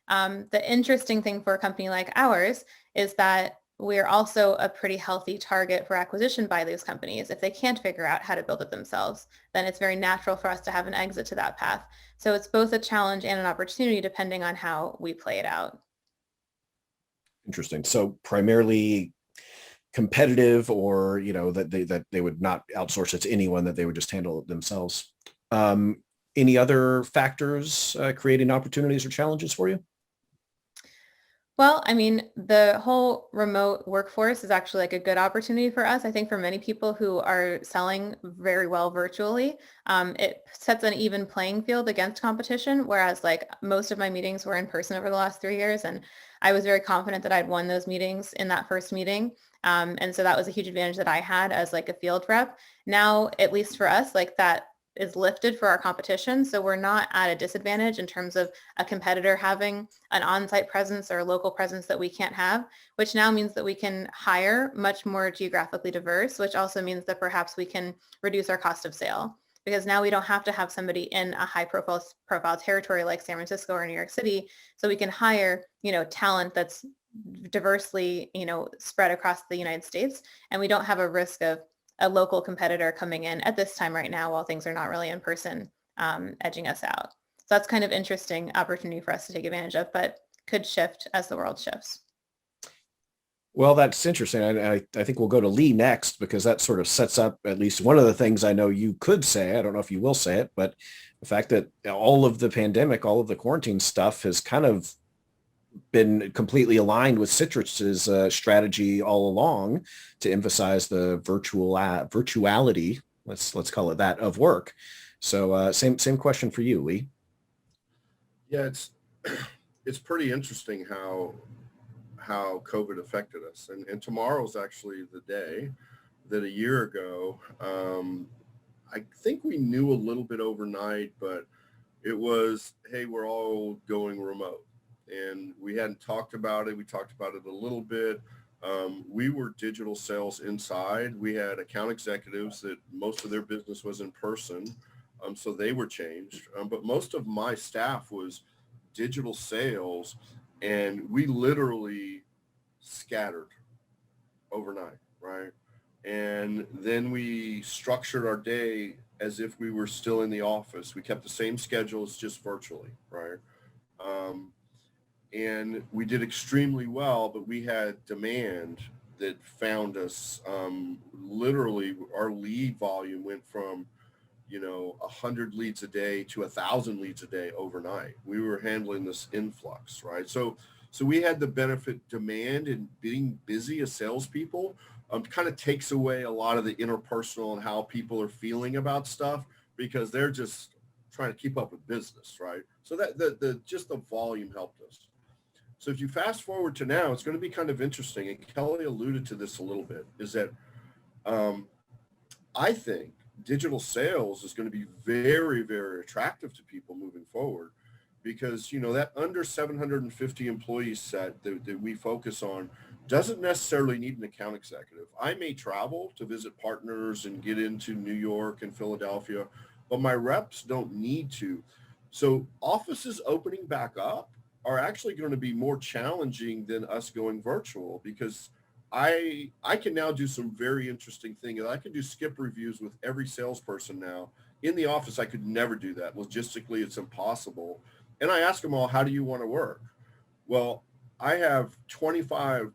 [SPEAKER 4] The interesting thing for a company like ours is that we're also a pretty healthy target for acquisition by those companies. If they can't figure out how to build it themselves, then it's very natural for us to have an exit to that path. So it's both a challenge and an opportunity depending on how we play it out.
[SPEAKER 1] Interesting. So primarily competitive, or that they would not outsource it to anyone, that they would just handle it themselves. Any other factors creating opportunities or challenges for you?
[SPEAKER 4] Well, I mean, the whole remote workforce is actually like a good opportunity for us. I think for many people who are selling very well virtually, it sets an even playing field against competition. Whereas like most of my meetings were in person over the last 3 years, and I was very confident that I'd won those meetings in that first meeting. And so that was a huge advantage that I had as like a field rep. Now, at least for us, like that is lifted for our competition. So we're not at a disadvantage in terms of a competitor having an on-site presence or a local presence that we can't have, which now means that we can hire much more geographically diverse, which also means that perhaps we can reduce our cost of sale, because now we don't have to have somebody in a high profile territory like San Francisco or New York City. So we can hire, talent that's diversely, spread across the United States. And we don't have a risk of a local competitor coming in at this time right now while things are not really in person, edging us out. So that's kind of interesting opportunity for us to take advantage of, but could shift as the world shifts.
[SPEAKER 1] Well, that's interesting. I think we'll go to Lee next, because that sort of sets up at least one of the things I know you could say. I don't know if you will say it, but the fact that all of the pandemic, all of the quarantine stuff has kind of been completely aligned with Citrix's strategy all along to emphasize the virtuality, let's call it that, of work. So same question for you, Lee.
[SPEAKER 3] Yeah, it's pretty interesting how COVID affected us. And tomorrow's actually the day that a year ago, I think we knew a little bit overnight, but it was, hey, we're all going remote. And we hadn't talked about it. We talked about it a little bit. We were digital sales inside. We had account executives that most of their business was in person. So they were changed. But most of my staff was digital sales, and we literally scattered overnight, right? And then we structured our day as if we were still in the office. We kept the same schedules, just virtually, right? And we did extremely well, but we had demand that found us. Literally, our lead volume went from 100 leads a day to 1,000 leads a day overnight. We were handling this influx, right? So we had the benefit. Demand and being busy as salespeople kind of takes away a lot of the interpersonal and how people are feeling about stuff, because they're just trying to keep up with business, right? So that just the volume helped us. So if you fast forward to now, it's going to be kind of interesting. And Kelly alluded to this a little bit, is that I think digital sales is going to be very, very attractive to people moving forward, because, that under 750 employee set that we focus on doesn't necessarily need an account executive. I may travel to visit partners and get into New York and Philadelphia, but my reps don't need to. So offices opening back up are actually going to be more challenging than us going virtual, because I can now do some very interesting things. I can do skip reviews with every salesperson now. In the office, I could never do that. Logistically, it's impossible. And I ask them all, how do you want to work? Well, I have 25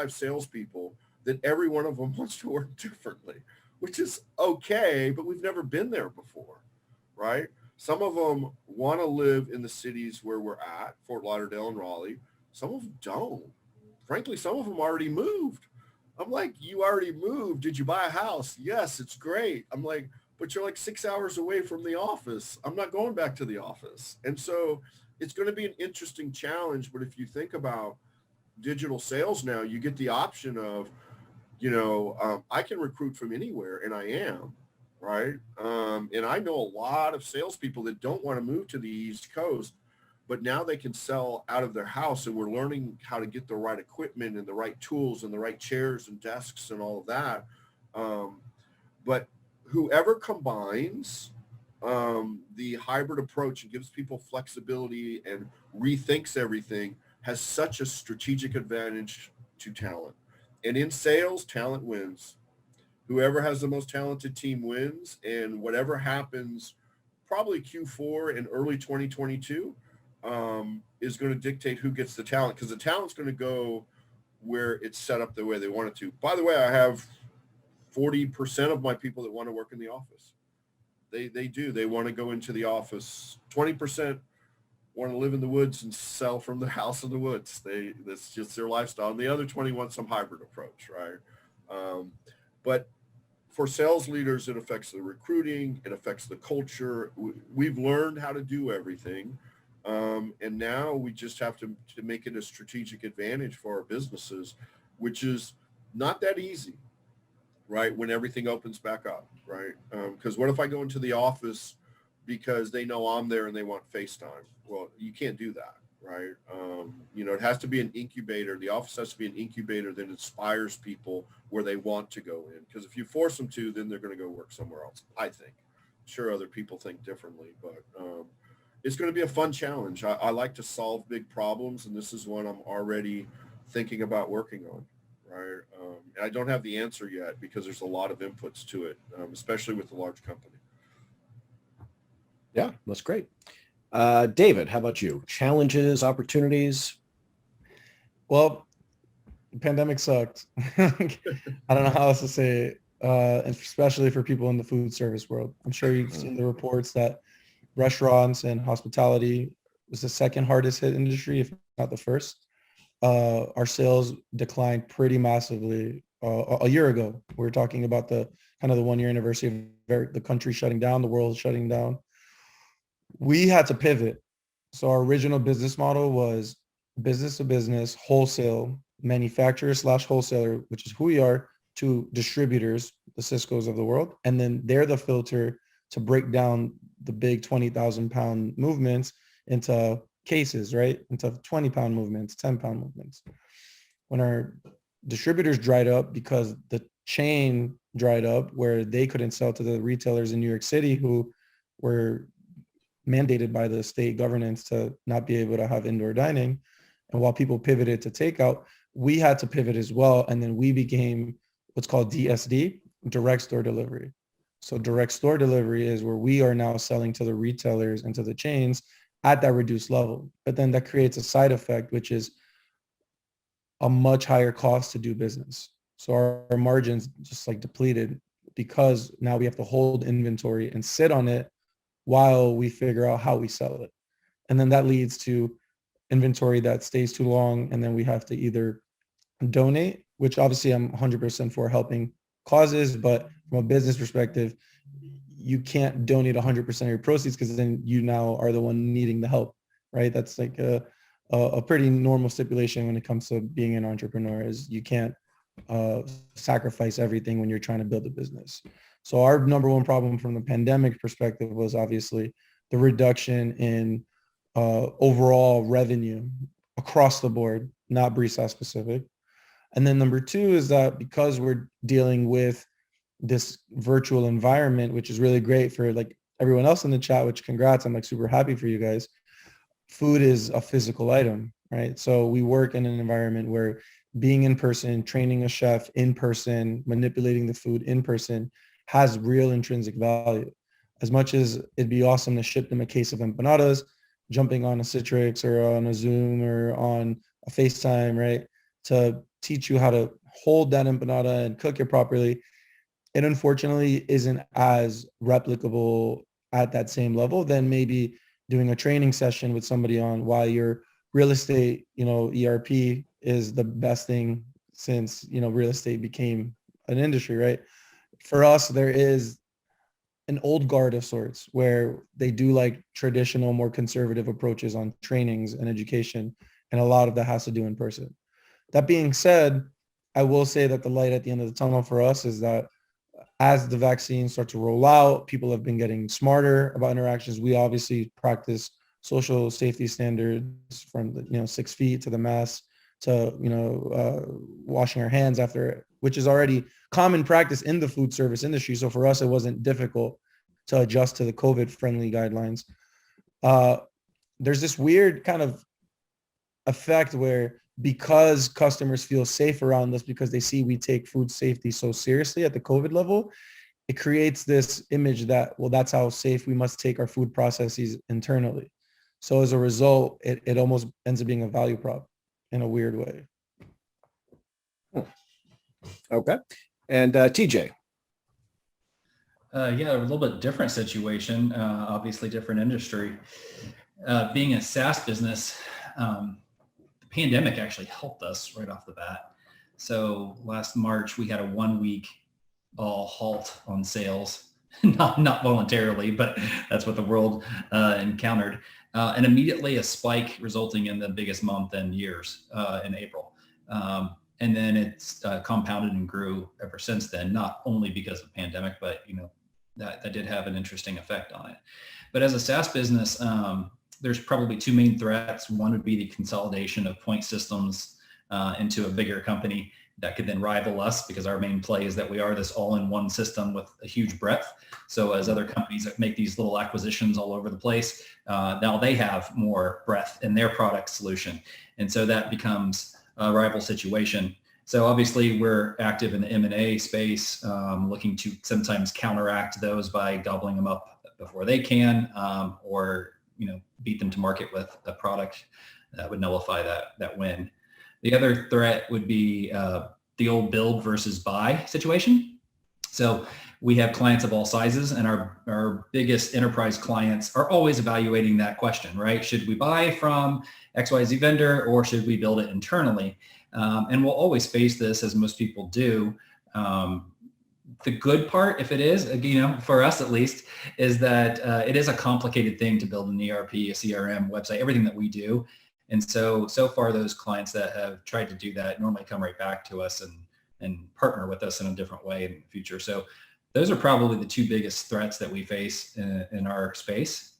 [SPEAKER 3] salespeople that every one of them wants to work differently, which is okay, but we've never been there before, right? Some of them want to live in the cities where we're at, Fort Lauderdale and Raleigh. Some of them don't. Frankly, some of them already moved. I'm like, you already moved. Did you buy a house? Yes, it's great. I'm like, but you're like 6 hours away from the office. I'm not going back to the office. And so it's going to be an interesting challenge. But if you think about digital sales now, you get the option of, I can recruit from anywhere, and I am, right? And I know a lot of salespeople that don't want to move to the East Coast, but now they can sell out of their house, and we're learning how to get the right equipment and the right tools and the right chairs and desks and all of that. But whoever combines the hybrid approach and gives people flexibility and rethinks everything has such a strategic advantage to talent. And in sales, talent wins. Whoever has the most talented team wins, and whatever happens probably Q4 and early 2022 is going to dictate who gets the talent, because the talent's going to go where it's set up the way they want it to. By the way, I have 40% of my people that want to work in the office. They do. They want to go into the office. 20% want to live in the woods and sell from the house in the woods. That's just their lifestyle. And the other 20 want some hybrid approach, right? But for sales leaders, it affects the recruiting. It affects the culture. We've learned how to do everything. And now we just have to make it a strategic advantage for our businesses, which is not that easy, right? When everything opens back up, right? Because what if I go into the office because they know I'm there and they want FaceTime? Well, you can't do that, right? It has to be an incubator. The office has to be an incubator that inspires people where they want to go in. Because if you force them to, then they're going to go work somewhere else, I think. Sure, other people think differently, but it's going to be a fun challenge. I like to solve big problems, and this is one I'm already thinking about working on, right? And I don't have the answer yet because there's a lot of inputs to it, especially with the large company.
[SPEAKER 1] Yeah, that's great. David, how about you? Challenges, opportunities?
[SPEAKER 5] Well, the pandemic sucked. I don't know how else to say it, especially for people in the food service world. I'm sure you've seen the reports that restaurants and hospitality was the second hardest hit industry, if not the first. Our sales declined pretty massively a year ago. We were talking about the 1 year anniversary of the country shutting down, the world shutting down. We had to pivot. So our original business model was business to business, wholesale, manufacturer/wholesaler, which is who we are, to distributors, the Cisco's of the world. And then they're the filter to break down the big 20,000 pound movements into cases, right? Into 20-pound movements, 10-pound movements. When our distributors dried up because the chain dried up, where they couldn't sell to the retailers in New York City who were mandated by the state governance to not be able to have indoor dining. And while people pivoted to takeout, we had to pivot as well. And then we became what's called DSD, direct store delivery. So direct store delivery is where we are now selling to the retailers and to the chains at that reduced level. But then that creates a side effect, which is a much higher cost to do business. So our margins just like depleted because now we have to hold inventory and sit on it while we figure out how we sell it. And then that leads to inventory that stays too long. And then we have to either donate, which obviously I'm 100% for helping causes, but from a business perspective, you can't donate 100% of your proceeds because then you now are the one needing the help, right? That's like a pretty normal stipulation when it comes to being an entrepreneur, is you can't sacrifice everything when you're trying to build a business. So our number one problem from the pandemic perspective was obviously the reduction in overall revenue across the board, not Brisa specific. And then number two is that because we're dealing with this virtual environment, which is really great for like everyone else in the chat, which congrats, I'm like super happy for you guys. Food is a physical item, right? So we work in an environment where being in person, training a chef in person, manipulating the food in person has real intrinsic value. As much as it'd be awesome to ship them a case of empanadas, jumping on a Citrix or on a Zoom or on a FaceTime, right? To teach you how to hold that empanada and cook it properly. It unfortunately isn't as replicable at that same level than maybe doing a training session with somebody on why your real estate, ERP is the best thing since, real estate became an industry, right? For us, there is an old guard of sorts where they do like traditional, more conservative approaches on trainings and education. And a lot of that has to do in person. That being said, I will say that the light at the end of the tunnel for us is that as the vaccines start to roll out, people have been getting smarter about interactions. We obviously practice social safety standards from the 6 feet to the mask to washing our hands after, which is already common practice in the food service industry. So for us, it wasn't difficult to adjust to the COVID friendly guidelines. There's this weird kind of effect where because customers feel safe around us because they see we take food safety so seriously at the COVID level, it creates this image that, well, that's how safe we must take our food processes internally. So as a result, it almost ends up being a value prop in a weird way.
[SPEAKER 1] Okay. And TJ.
[SPEAKER 2] Yeah, a little bit different situation, obviously different industry. Being a SaaS business, the pandemic actually helped us right off the bat. So last March, we had a 1 week all halt on sales, not voluntarily, but that's what the world encountered. And immediately a spike resulting in the biggest month in years in April. And then it's compounded and grew ever since then, not only because of the pandemic, but that did have an interesting effect on it. But as a SaaS business, there's probably two main threats. One would be the consolidation of point systems into a bigger company that could then rival us, because our main play is that we are this all-in-one system with a huge breadth. So as other companies that make these little acquisitions all over the place, now they have more breadth in their product solution. And so that becomes a rival situation. So obviously we're active in the M&A space, looking to sometimes counteract those by gobbling them up before they can, or beat them to market with a product that would nullify that win. The other threat would be the old build versus buy situation. So we have clients of all sizes, and our biggest enterprise clients are always evaluating that question, right? Should we buy from XYZ vendor or should we build it internally? And we'll always face this, as most people do. The good part, if it is, for us at least, is that it is a complicated thing to build an ERP, a CRM, website, everything that we do. And so far, those clients that have tried to do that normally come right back to us and partner with us in a different way in the future. So those are probably the two biggest threats that we face in our space.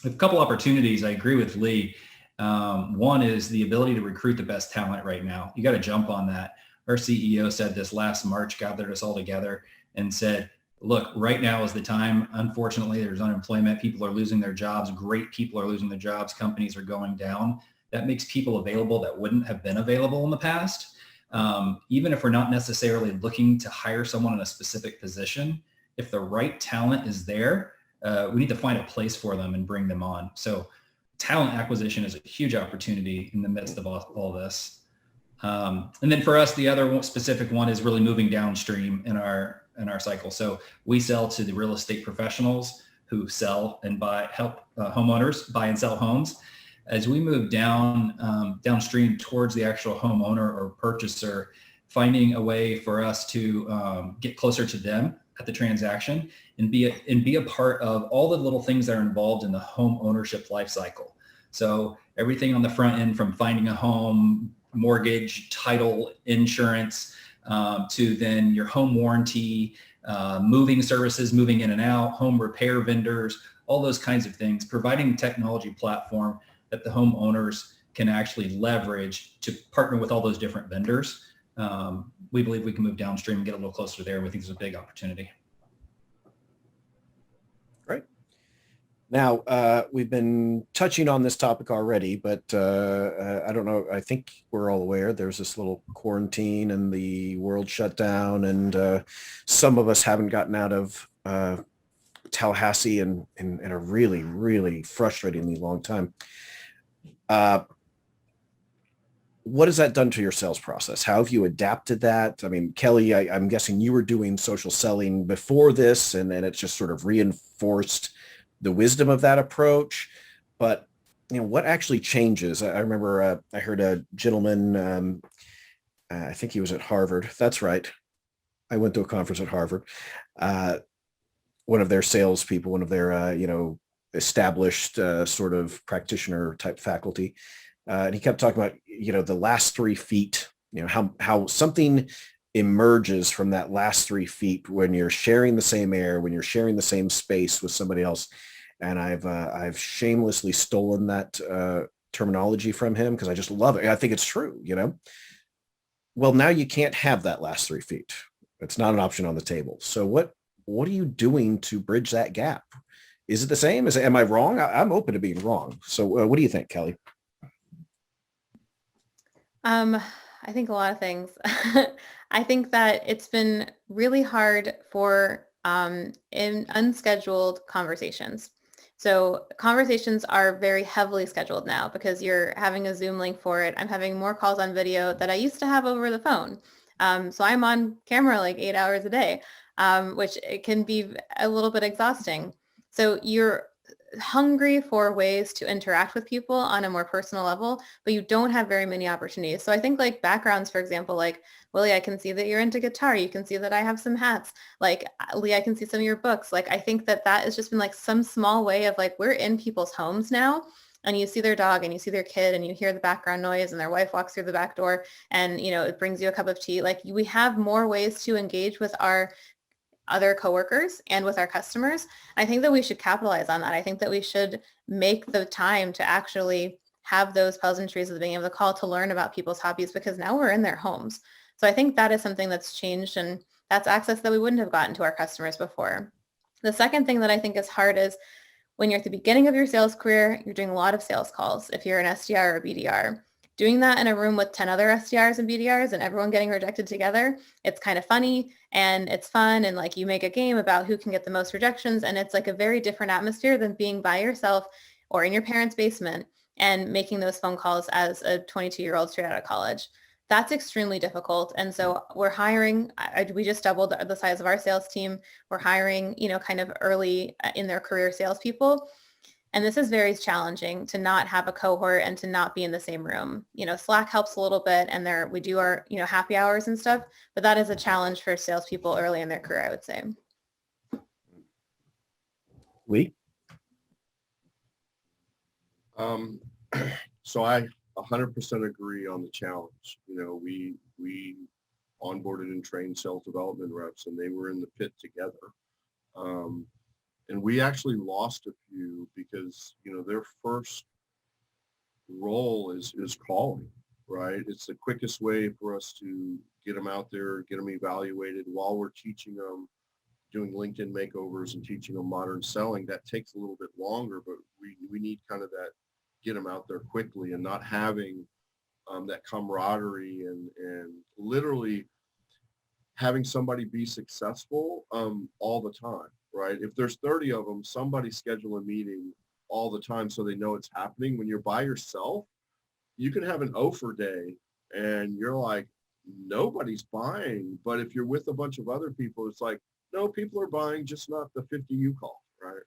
[SPEAKER 2] A couple opportunities, I agree with Lee. One is the ability to recruit the best talent right now. You got to jump on that. Our CEO said this last March, gathered us all together and said, look, right now is the time. Unfortunately, there's unemployment. People are losing their jobs. Great people are losing their jobs. Companies are going down. That makes people available that wouldn't have been available in the past. Even if we're not necessarily looking to hire someone in a specific position, if the right talent is there, we need to find a place for them and bring them on. So talent acquisition is a huge opportunity in the midst of all this. And then for us, the other specific one is really moving downstream in our cycle. So we sell to the real estate professionals who sell and help homeowners buy and sell homes. As we move downstream towards the actual homeowner or purchaser, finding a way for us to get closer to them at the transaction and be a part of all the little things that are involved in the home ownership life cycle. So everything on the front end, from finding a home, mortgage, title, insurance, to then your home warranty, moving services, moving in and out, home repair vendors, all those kinds of things, providing a technology platform that the homeowners can actually leverage to partner with all those different vendors. We believe we can move downstream and get a little closer there. We think there's a big opportunity.
[SPEAKER 1] Great. Now, we've been touching on this topic already, but I don't know. I think we're all aware there's this little quarantine and the world shut down, and some of us haven't gotten out of Tallahassee in a really, really frustratingly long time. What has that done to your sales process? How have you adapted that? I mean, Kelly, I'm guessing you were doing social selling before this, and then it's just sort of reinforced the wisdom of that approach. But what actually changes? I remember I heard a gentleman, I think he was at Harvard. That's right. I went to a conference at Harvard. one of their salespeople, one of their, established sort of practitioner type faculty. And he kept talking about, the last 3 feet, how something emerges from that last 3 feet when you're sharing the same air, when you're sharing the same space with somebody else. And I've shamelessly stolen that terminology from him because I just love it. I think it's true, Well, now you can't have that last 3 feet. It's not an option on the table. So what are you doing to bridge that gap? Is it the same? Am I wrong? I'm open to being wrong. So what do you think, Kelly?
[SPEAKER 4] I think a lot of things. I think that it's been really hard for in unscheduled conversations. So conversations are very heavily scheduled now because you're having a Zoom link for it. I'm having more calls on video that I used to have over the phone. So I'm on camera like 8 hours a day, which it can be a little bit exhausting. So you're hungry for ways to interact with people on a more personal level, but you don't have very many opportunities. So I think like backgrounds, for example, like Willie, I can see that you're into guitar. You can see that I have some hats. Like Lee, I can see some of your books. Like I think that has just been like some small way of like, we're in people's homes now and you see their dog and you see their kid and you hear the background noise and their wife walks through the back door and, it brings you a cup of tea. Like we have more ways to engage with our other coworkers and with our customers. I think that we should capitalize on that. I think that we should make the time to actually have those pleasantries of being able to call to learn about people's hobbies because now we're in their homes. So I think that is something that's changed and that's access that we wouldn't have gotten to our customers before. The second thing that I think is hard is when you're at the beginning of your sales career, you're doing a lot of sales calls. If you're an SDR or a BDR, doing that in a room with 10 other SDRs and BDRs and everyone getting rejected together, it's kind of funny and it's fun. And like you make a game about who can get the most rejections. And it's like a very different atmosphere than being by yourself or in your parents' basement and making those phone calls as a 22-year-old straight out of college. That's extremely difficult. And so we're hiring, we just doubled the size of our sales team. We're hiring, kind of early in their career salespeople. And this is very challenging to not have a cohort and to not be in the same room. Slack helps a little bit and we do our, happy hours and stuff, but that is a challenge for salespeople early in their career, I would say.
[SPEAKER 1] Lee?
[SPEAKER 3] So I 100% agree on the challenge. We onboarded and trained sales development reps and they were in the pit together. And we actually lost a few because, their first role is calling, right? It's the quickest way for us to get them out there, get them evaluated while we're teaching them, doing LinkedIn makeovers and teaching them modern selling. That takes a little bit longer, but we need kind of that, get them out there quickly and not having that camaraderie and literally having somebody be successful all the time, right? If there's 30 of them, somebody schedule a meeting all the time so they know it's happening. When you're by yourself, you can have an offer day and you're like, nobody's buying. But if you're with a bunch of other people, it's like, no, people are buying, just not the 50 you call, right?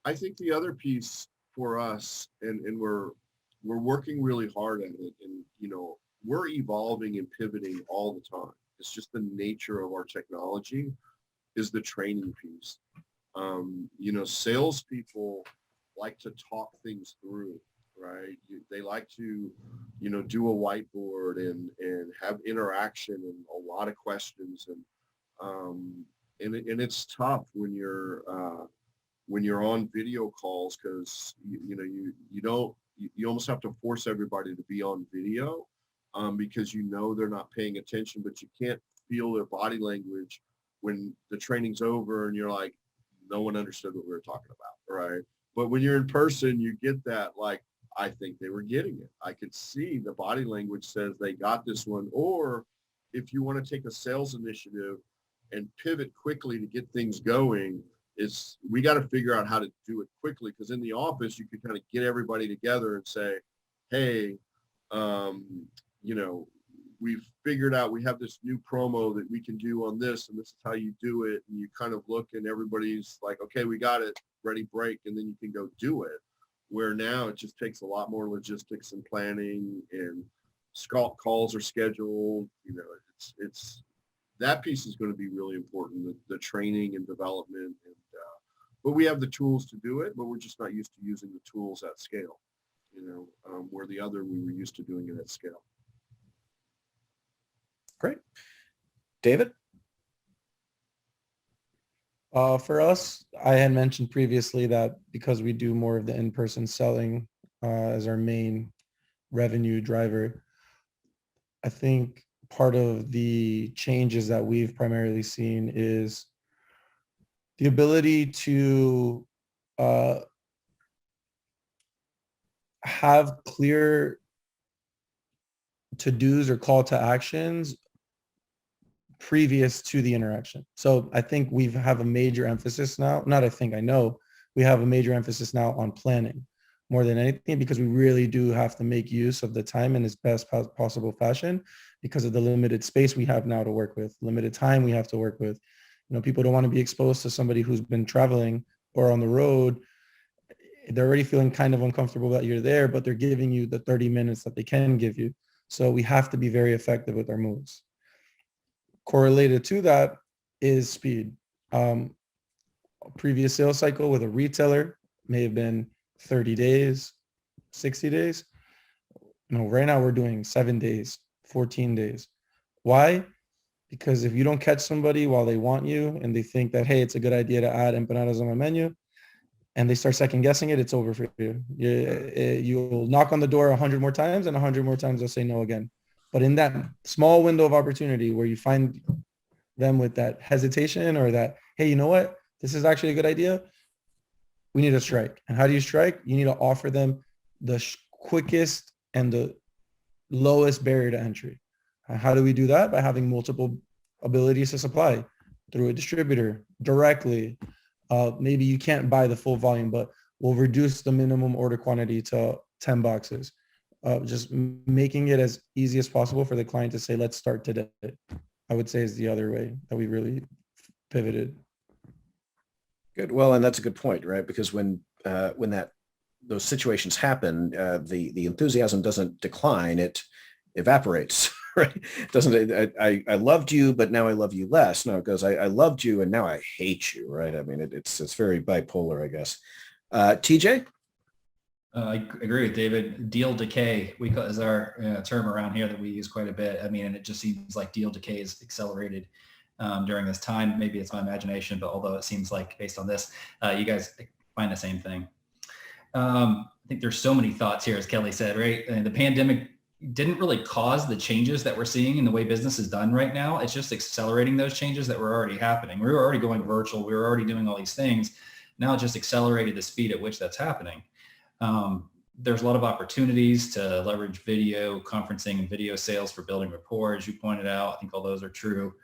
[SPEAKER 3] I think the other piece for us, and we're working really hard at it, and we're evolving and pivoting all the time. It's just the nature of our technology is the training piece. Salespeople like to talk things through, right? They like to, do a whiteboard and have interaction and a lot of questions. And it's tough when you're on video calls because, you almost have to force everybody to be on video because they're not paying attention, but you can't feel their body language when the training's over and you're like, no one understood what we were talking about, right? But when you're in person, you get that, like, I think they were getting it. I could see the body language says they got this one. Or if you want to take a sales initiative and pivot quickly to get things going, we got to figure out how to do it quickly, because in the office, you could kind of get everybody together and say, hey, we've figured out we have this new promo that we can do on this, and this is how you do it. And you kind of look and everybody's like, okay, we got it, ready, break, and then you can go do it. Where now it just takes a lot more logistics and planning, and calls are scheduled. that piece is going to be really important, the training and development. And but we have the tools to do it, but we're just not used to using the tools at scale. Where the other, we were used to doing it at scale.
[SPEAKER 1] Great. David?
[SPEAKER 5] For us, I had mentioned previously that because we do more of the in-person selling as our main revenue driver, I think part of the changes that we've primarily seen is the ability to have clear to-dos or call to actions previous to the interaction. So I think we have a major emphasis now, not I think, I know, we have a major emphasis now on planning more than anything, because we really do have to make use of the time in its best possible fashion because of the limited space we have now to work with, limited time we have to work with. People don't want to be exposed to somebody who's been traveling or on the road. They're already feeling kind of uncomfortable that you're there, but they're giving you the 30 minutes that they can give you. So we have to be very effective with our moves. Correlated to that is speed. A previous sales cycle with a retailer may have been 30 days, 60 days. Right now we're doing 7 days, 14 days. Why? Because if you don't catch somebody while they want you and they think that, hey, it's a good idea to add empanadas on my menu, and they start second guessing it, it's over for you. You'll knock on the door 100 more times, and 100 more times they'll say no again. But in that small window of opportunity where you find them with that hesitation or that, hey, you know what, this is actually a good idea, we need to strike. And how do you strike? You need to offer them the quickest and the lowest barrier to entry. How do we do that? By having multiple abilities to supply through a distributor directly. Maybe you can't buy the full volume, but we'll reduce the minimum order quantity to 10 boxes. Just making it as easy as possible for the client to say, let's start today, I would say is the other way that we really pivoted.
[SPEAKER 1] Good. Well, and that's a good point, right? Because when those situations happen, the enthusiasm doesn't decline; it evaporates, right? It doesn't. I loved you, but now I love you less. No, it goes. I loved you, and now I hate you, right? I mean, it's very bipolar, I guess. TJ?
[SPEAKER 2] I agree with David. Deal decay is our term around here that we use quite a bit. I mean, and it just seems like deal decay is accelerated during this time. Maybe it's my imagination, but although it seems like based on this, you guys find the same thing. I think there's so many thoughts here, as Kelly said, right? And the pandemic didn't really cause the changes that we're seeing in the way business is done right now. It's just accelerating those changes that were already happening. We were already going virtual. We were already doing all these things. Now it just accelerated the speed at which that's happening. There's a lot of opportunities to leverage video conferencing and video sales for building rapport, as you pointed out. I think all those are true.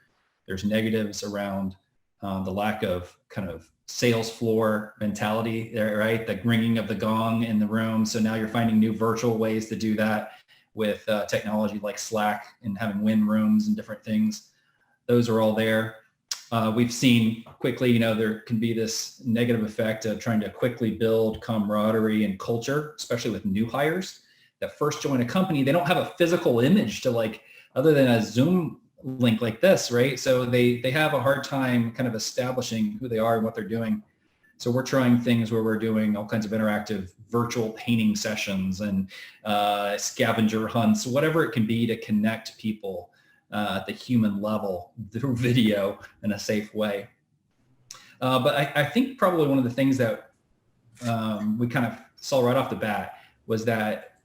[SPEAKER 2] There's negatives around the lack of kind of sales floor mentality there, right? The ringing of the gong in the room. So now you're finding new virtual ways to do that with technology like Slack and having win rooms and different things. Those are all there. We've seen quickly, there can be this negative effect of trying to quickly build camaraderie and culture, especially with new hires that first join a company. They don't have a physical image to other than a Zoom link like this, right? So they have a hard time kind of establishing who they are and what they're doing. So we're trying things where we're doing all kinds of interactive virtual painting sessions and scavenger hunts, whatever it can be to connect people at the human level through video in a safe way. But I think probably one of the things that we kind of saw right off the bat was that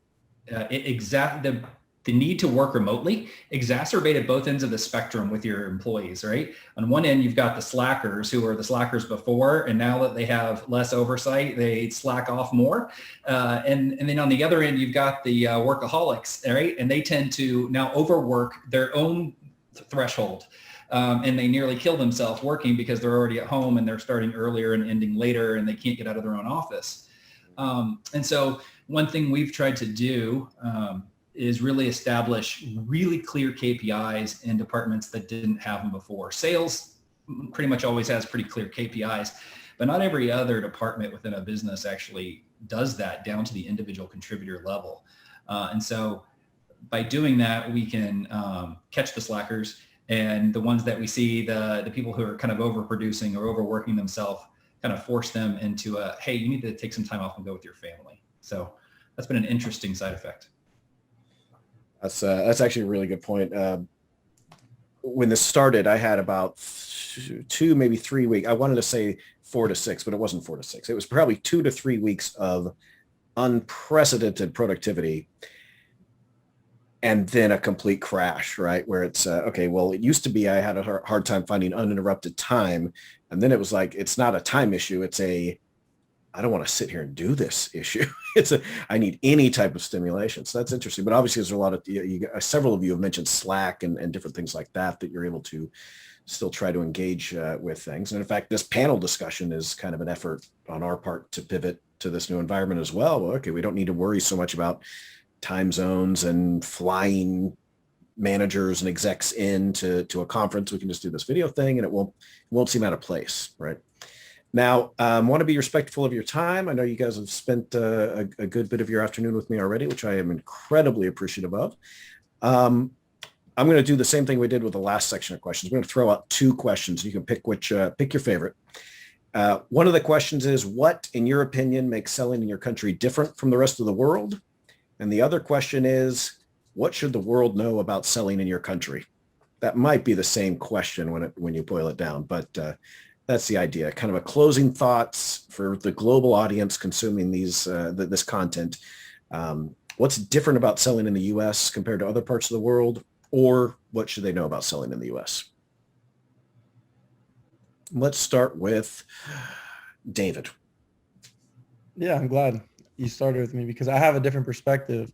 [SPEAKER 2] the need to work remotely exacerbated both ends of the spectrum with your employees, right? On one end, you've got the slackers who were the slackers before, and now that they have less oversight, they slack off more. And then on the other end, you've got the workaholics, right? And they tend to now overwork their own threshold. And they nearly kill themselves working because they're already at home and they're starting earlier and ending later and they can't get out of their own office. And so one thing we've tried to do is really establish really clear KPIs in departments that didn't have them before. Sales pretty much always has pretty clear KPIs, but not every other department within a business actually does that down to the individual contributor level. And so by doing that, we can catch the slackers And the ones that we see, the people who are kind of overproducing or overworking themselves, kind of force them into a, hey, you need to take some time off and go with your family. So that's been an interesting side effect.
[SPEAKER 1] That's actually a really good point. When this started, I had about 2, maybe 3 weeks. I wanted to say 4 to 6, but it wasn't 4 to 6. It was probably 2 to 3 weeks of unprecedented productivity, and then a complete crash, right? Where it's, okay, well, it used to be I had a hard time finding uninterrupted time. And then it was like, it's not a time issue. It's a, I don't want to sit here and do this issue. I need any type of stimulation. So that's interesting. But obviously there's a lot of, several of you have mentioned Slack and different things like that you're able to still try to engage with things. And in fact, this panel discussion is kind of an effort on our part to pivot to this new environment as well. Well, okay, we don't need to worry so much about time zones and flying managers and execs into a conference. We can just do this video thing and it won't seem out of place, right? Now, want to be respectful of your time. I know you guys have spent a good bit of your afternoon with me already, which I am incredibly appreciative of. I'm going to do the same thing we did with the last section of questions. We're going to throw out 2 questions. You can pick pick your favorite. One of the questions is, what, in your opinion, makes selling in your country different from the rest of the world? And the other question is, what should the world know about selling in your country? That might be the same question when you boil it down, but that's the idea. Kind of a closing thoughts for the global audience consuming this content. What's different about selling in the U.S. compared to other parts of the world, or what should they know about selling in the U.S.? Let's start with David.
[SPEAKER 5] Yeah, I'm glad you started with me because I have a different perspective.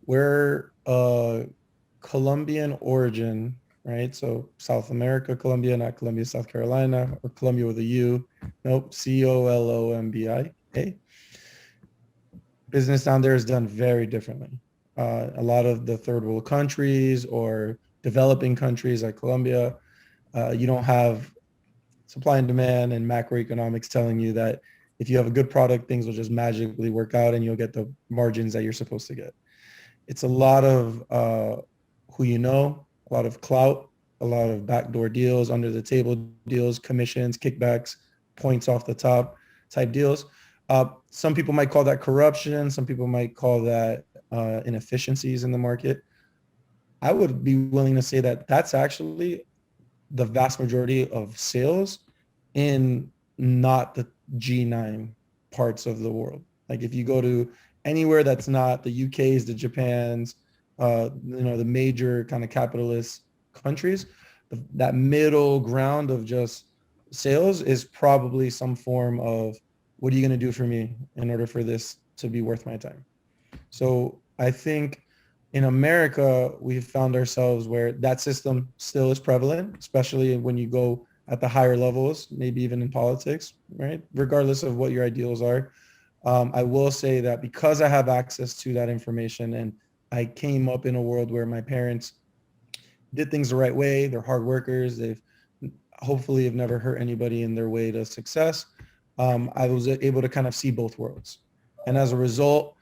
[SPEAKER 5] We're Colombian origin, right? So South America, Colombia, not Columbia, South Carolina, or Colombia with a U. Nope, Colombia. Business down there is done very differently. A lot of the third world countries or developing countries like Colombia, you don't have supply and demand and macroeconomics telling you that if you have a good product, things will just magically work out and you'll get the margins that you're supposed to get. It's a lot of who you know, a lot of clout, a lot of backdoor deals, under the table deals, commissions, kickbacks, points off the top type deals. Some people might call that corruption. Some people might call that inefficiencies in the market. I would be willing to say that that's actually the vast majority of sales in not the G9 parts of the world. Like if you go to anywhere that's not the UK's, the Japan's, the major kind of capitalist countries, that middle ground of just sales is probably some form of, what are you going to do for me in order for this to be worth my time? So I think in America, we've found ourselves where that system still is prevalent, especially when you go at the higher levels, maybe even in politics, right? Regardless of what your ideals are. I will say that because I have access to that information and I came up in a world where my parents did things the right way, they're hard workers, they've hopefully have never hurt anybody in their way to success. I was able to kind of see both worlds. And as a result,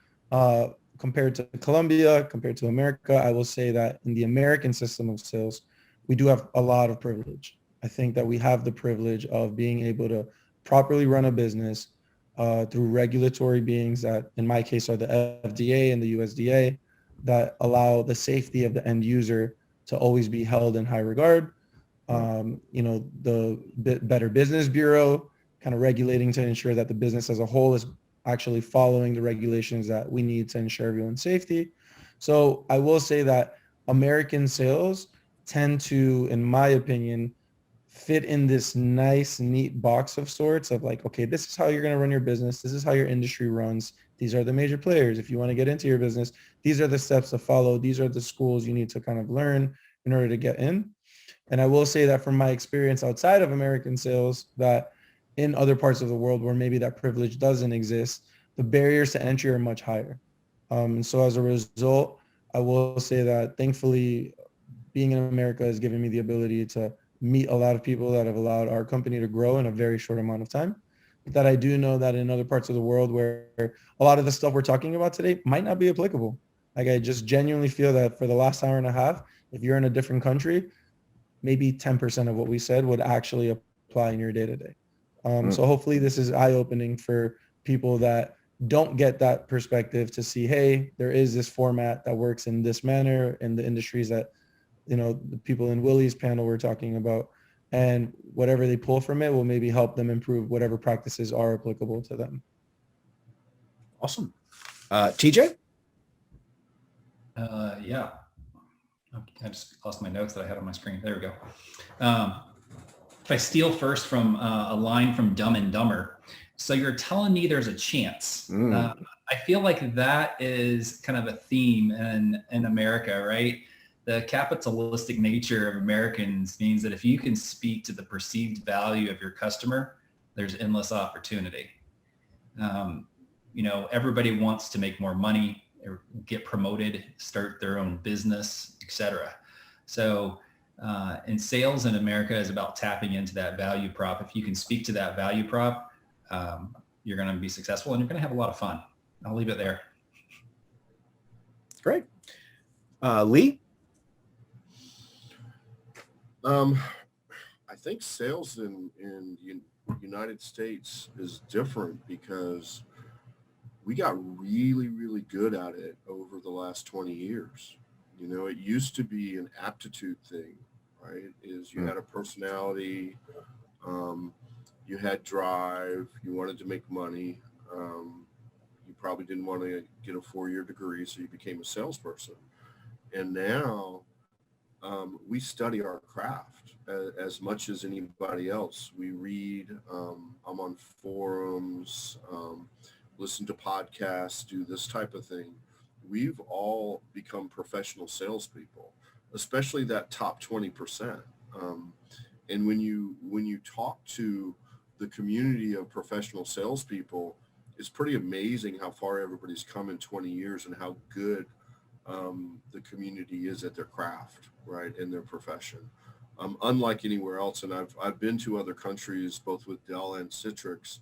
[SPEAKER 5] compared to Colombia, compared to America, I will say that in the American system of sales, we do have a lot of privilege. I think that we have the privilege of being able to properly run a business through regulatory beings that, in my case, are the FDA and the USDA, that allow the safety of the end user to always be held in high regard. The Better Business Bureau kind of regulating to ensure that the business as a whole is actually following the regulations that we need to ensure everyone's safety. So I will say that American sales tend to, in my opinion, fit in this nice, neat box of sorts of like, okay, this is how you're going to run your business. This is how your industry runs. These are the major players. If you want to get into your business, these are the steps to follow. These are the schools you need to kind of learn in order to get in. And I will say that from my experience outside of American sales, that in other parts of the world where maybe that privilege doesn't exist, the barriers to entry are much higher. And so as a result, I will say that thankfully being in America has given me the ability to meet a lot of people that have allowed our company to grow in a very short amount of time. But that I do know that in other parts of the world where a lot of the stuff we're talking about today might not be applicable. Like I just genuinely feel that for the last hour and a half, if you're in a different country, maybe 10% of what we said would actually apply in your day-to-day.
[SPEAKER 1] Mm.
[SPEAKER 5] So hopefully this is eye-opening for people that don't get that perspective to see, hey, there is this format that works in this manner in the industries that, the people in Willie's panel were talking about, and whatever they pull from it will maybe help them improve whatever practices are applicable to them.
[SPEAKER 1] Awesome. TJ?
[SPEAKER 2] Yeah. I just lost my notes that I had on my screen. There we go. If I steal first from a line from Dumb and Dumber, so you're telling me there's a chance. I feel like that is kind of a theme in America, right? The capitalistic nature of Americans means that if you can speak to the perceived value of your customer, there's endless opportunity. Everybody wants to make more money or get promoted, start their own business, etc. So in sales in America is about tapping into that value prop. If you can speak to that value prop, you're going to be successful and you're going to have a lot of fun. I'll leave it there.
[SPEAKER 1] Great. Lee?
[SPEAKER 3] I think sales in the United States is different because we got really, really good at it over the last 20 years. It used to be an aptitude thing, right? Is you had a personality, you had drive, you wanted to make money. You probably didn't want to get a 4-year degree, so you became a salesperson. And now we study our craft as much as anybody else. We read, I'm on forums, listen to podcasts, do this type of thing. We've all become professional salespeople, especially that top 20%. And when you talk to the community of professional salespeople, it's pretty amazing how far everybody's come in 20 years and how good the community is at their craft, right, in their profession. Unlike anywhere else, and I've been to other countries, both with Dell and Citrix,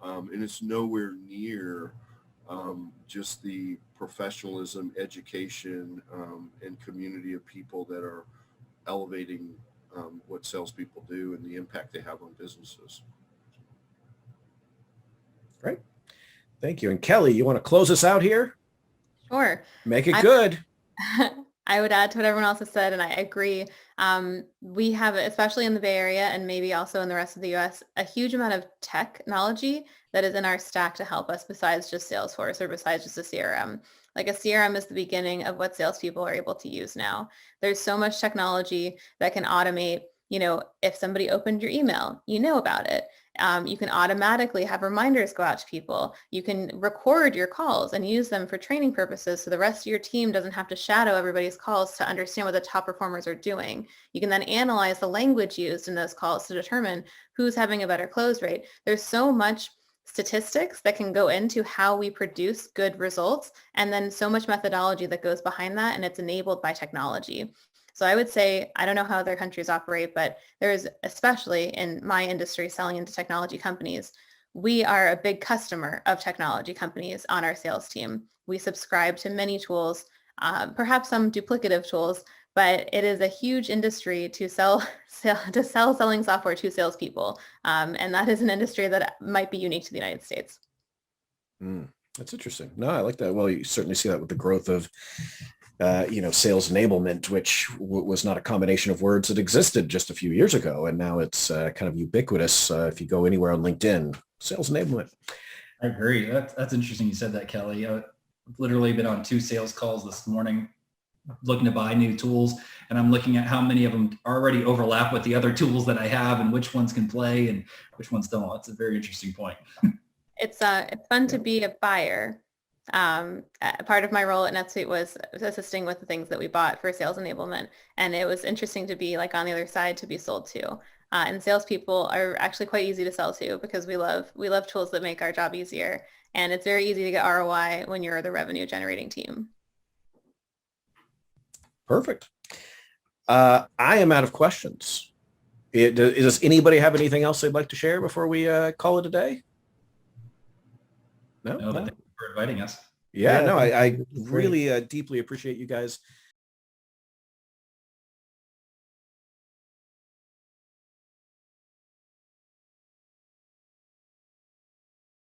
[SPEAKER 3] and it's nowhere near just the professionalism, education, and community of people that are elevating what salespeople do and the impact they have on businesses.
[SPEAKER 1] Great. Thank you. And Kelly, you want to close us out here?
[SPEAKER 4] Sure.
[SPEAKER 1] Make it good.
[SPEAKER 4] I would add to what everyone else has said, and I agree. We have, especially in the Bay Area and maybe also in the rest of the U.S., a huge amount of technology that is in our stack to help us besides just Salesforce or besides just a CRM. Like a CRM is the beginning of what salespeople are able to use now. There's so much technology that can automate, if somebody opened your email, you know about it. You can automatically have reminders go out to people. You can record your calls and use them for training purposes so the rest of your team doesn't have to shadow everybody's calls to understand what the top performers are doing. You can then analyze the language used in those calls to determine who's having a better close rate. There's so much statistics that can go into how we produce good results, and then so much methodology that goes behind that, and it's enabled by technology. So I would say, I don't know how other countries operate, but there's, especially in my industry selling into technology companies, we are a big customer of technology companies on our sales team. We subscribe to many tools, perhaps some duplicative tools, but it is a huge industry to sell selling software to salespeople. And that is an industry that might be unique to the United States.
[SPEAKER 1] That's interesting. No, I like that. Well, you certainly see that with the growth of sales enablement, which was not a combination of words that existed just a few years ago. And now it's kind of ubiquitous. If you go anywhere on LinkedIn, sales enablement.
[SPEAKER 2] I agree. That's interesting you said that, Kelly. I've literally been on 2 sales calls this morning looking to buy new tools. And I'm looking at how many of them already overlap with the other tools that I have and which ones can play and which ones don't. That's a very interesting point.
[SPEAKER 4] It's fun to be a buyer. Part of my role at NetSuite was assisting with the things that we bought for sales enablement. And it was interesting to be like on the other side to be sold to. And salespeople are actually quite easy to sell to because we love tools that make our job easier. And it's very easy to get ROI when you're the revenue generating team.
[SPEAKER 1] Perfect. I am out of questions. Does anybody have anything else they'd like to share before we call it a day? No?
[SPEAKER 2] Thank you for inviting us.
[SPEAKER 1] Yeah, no, I really deeply appreciate you guys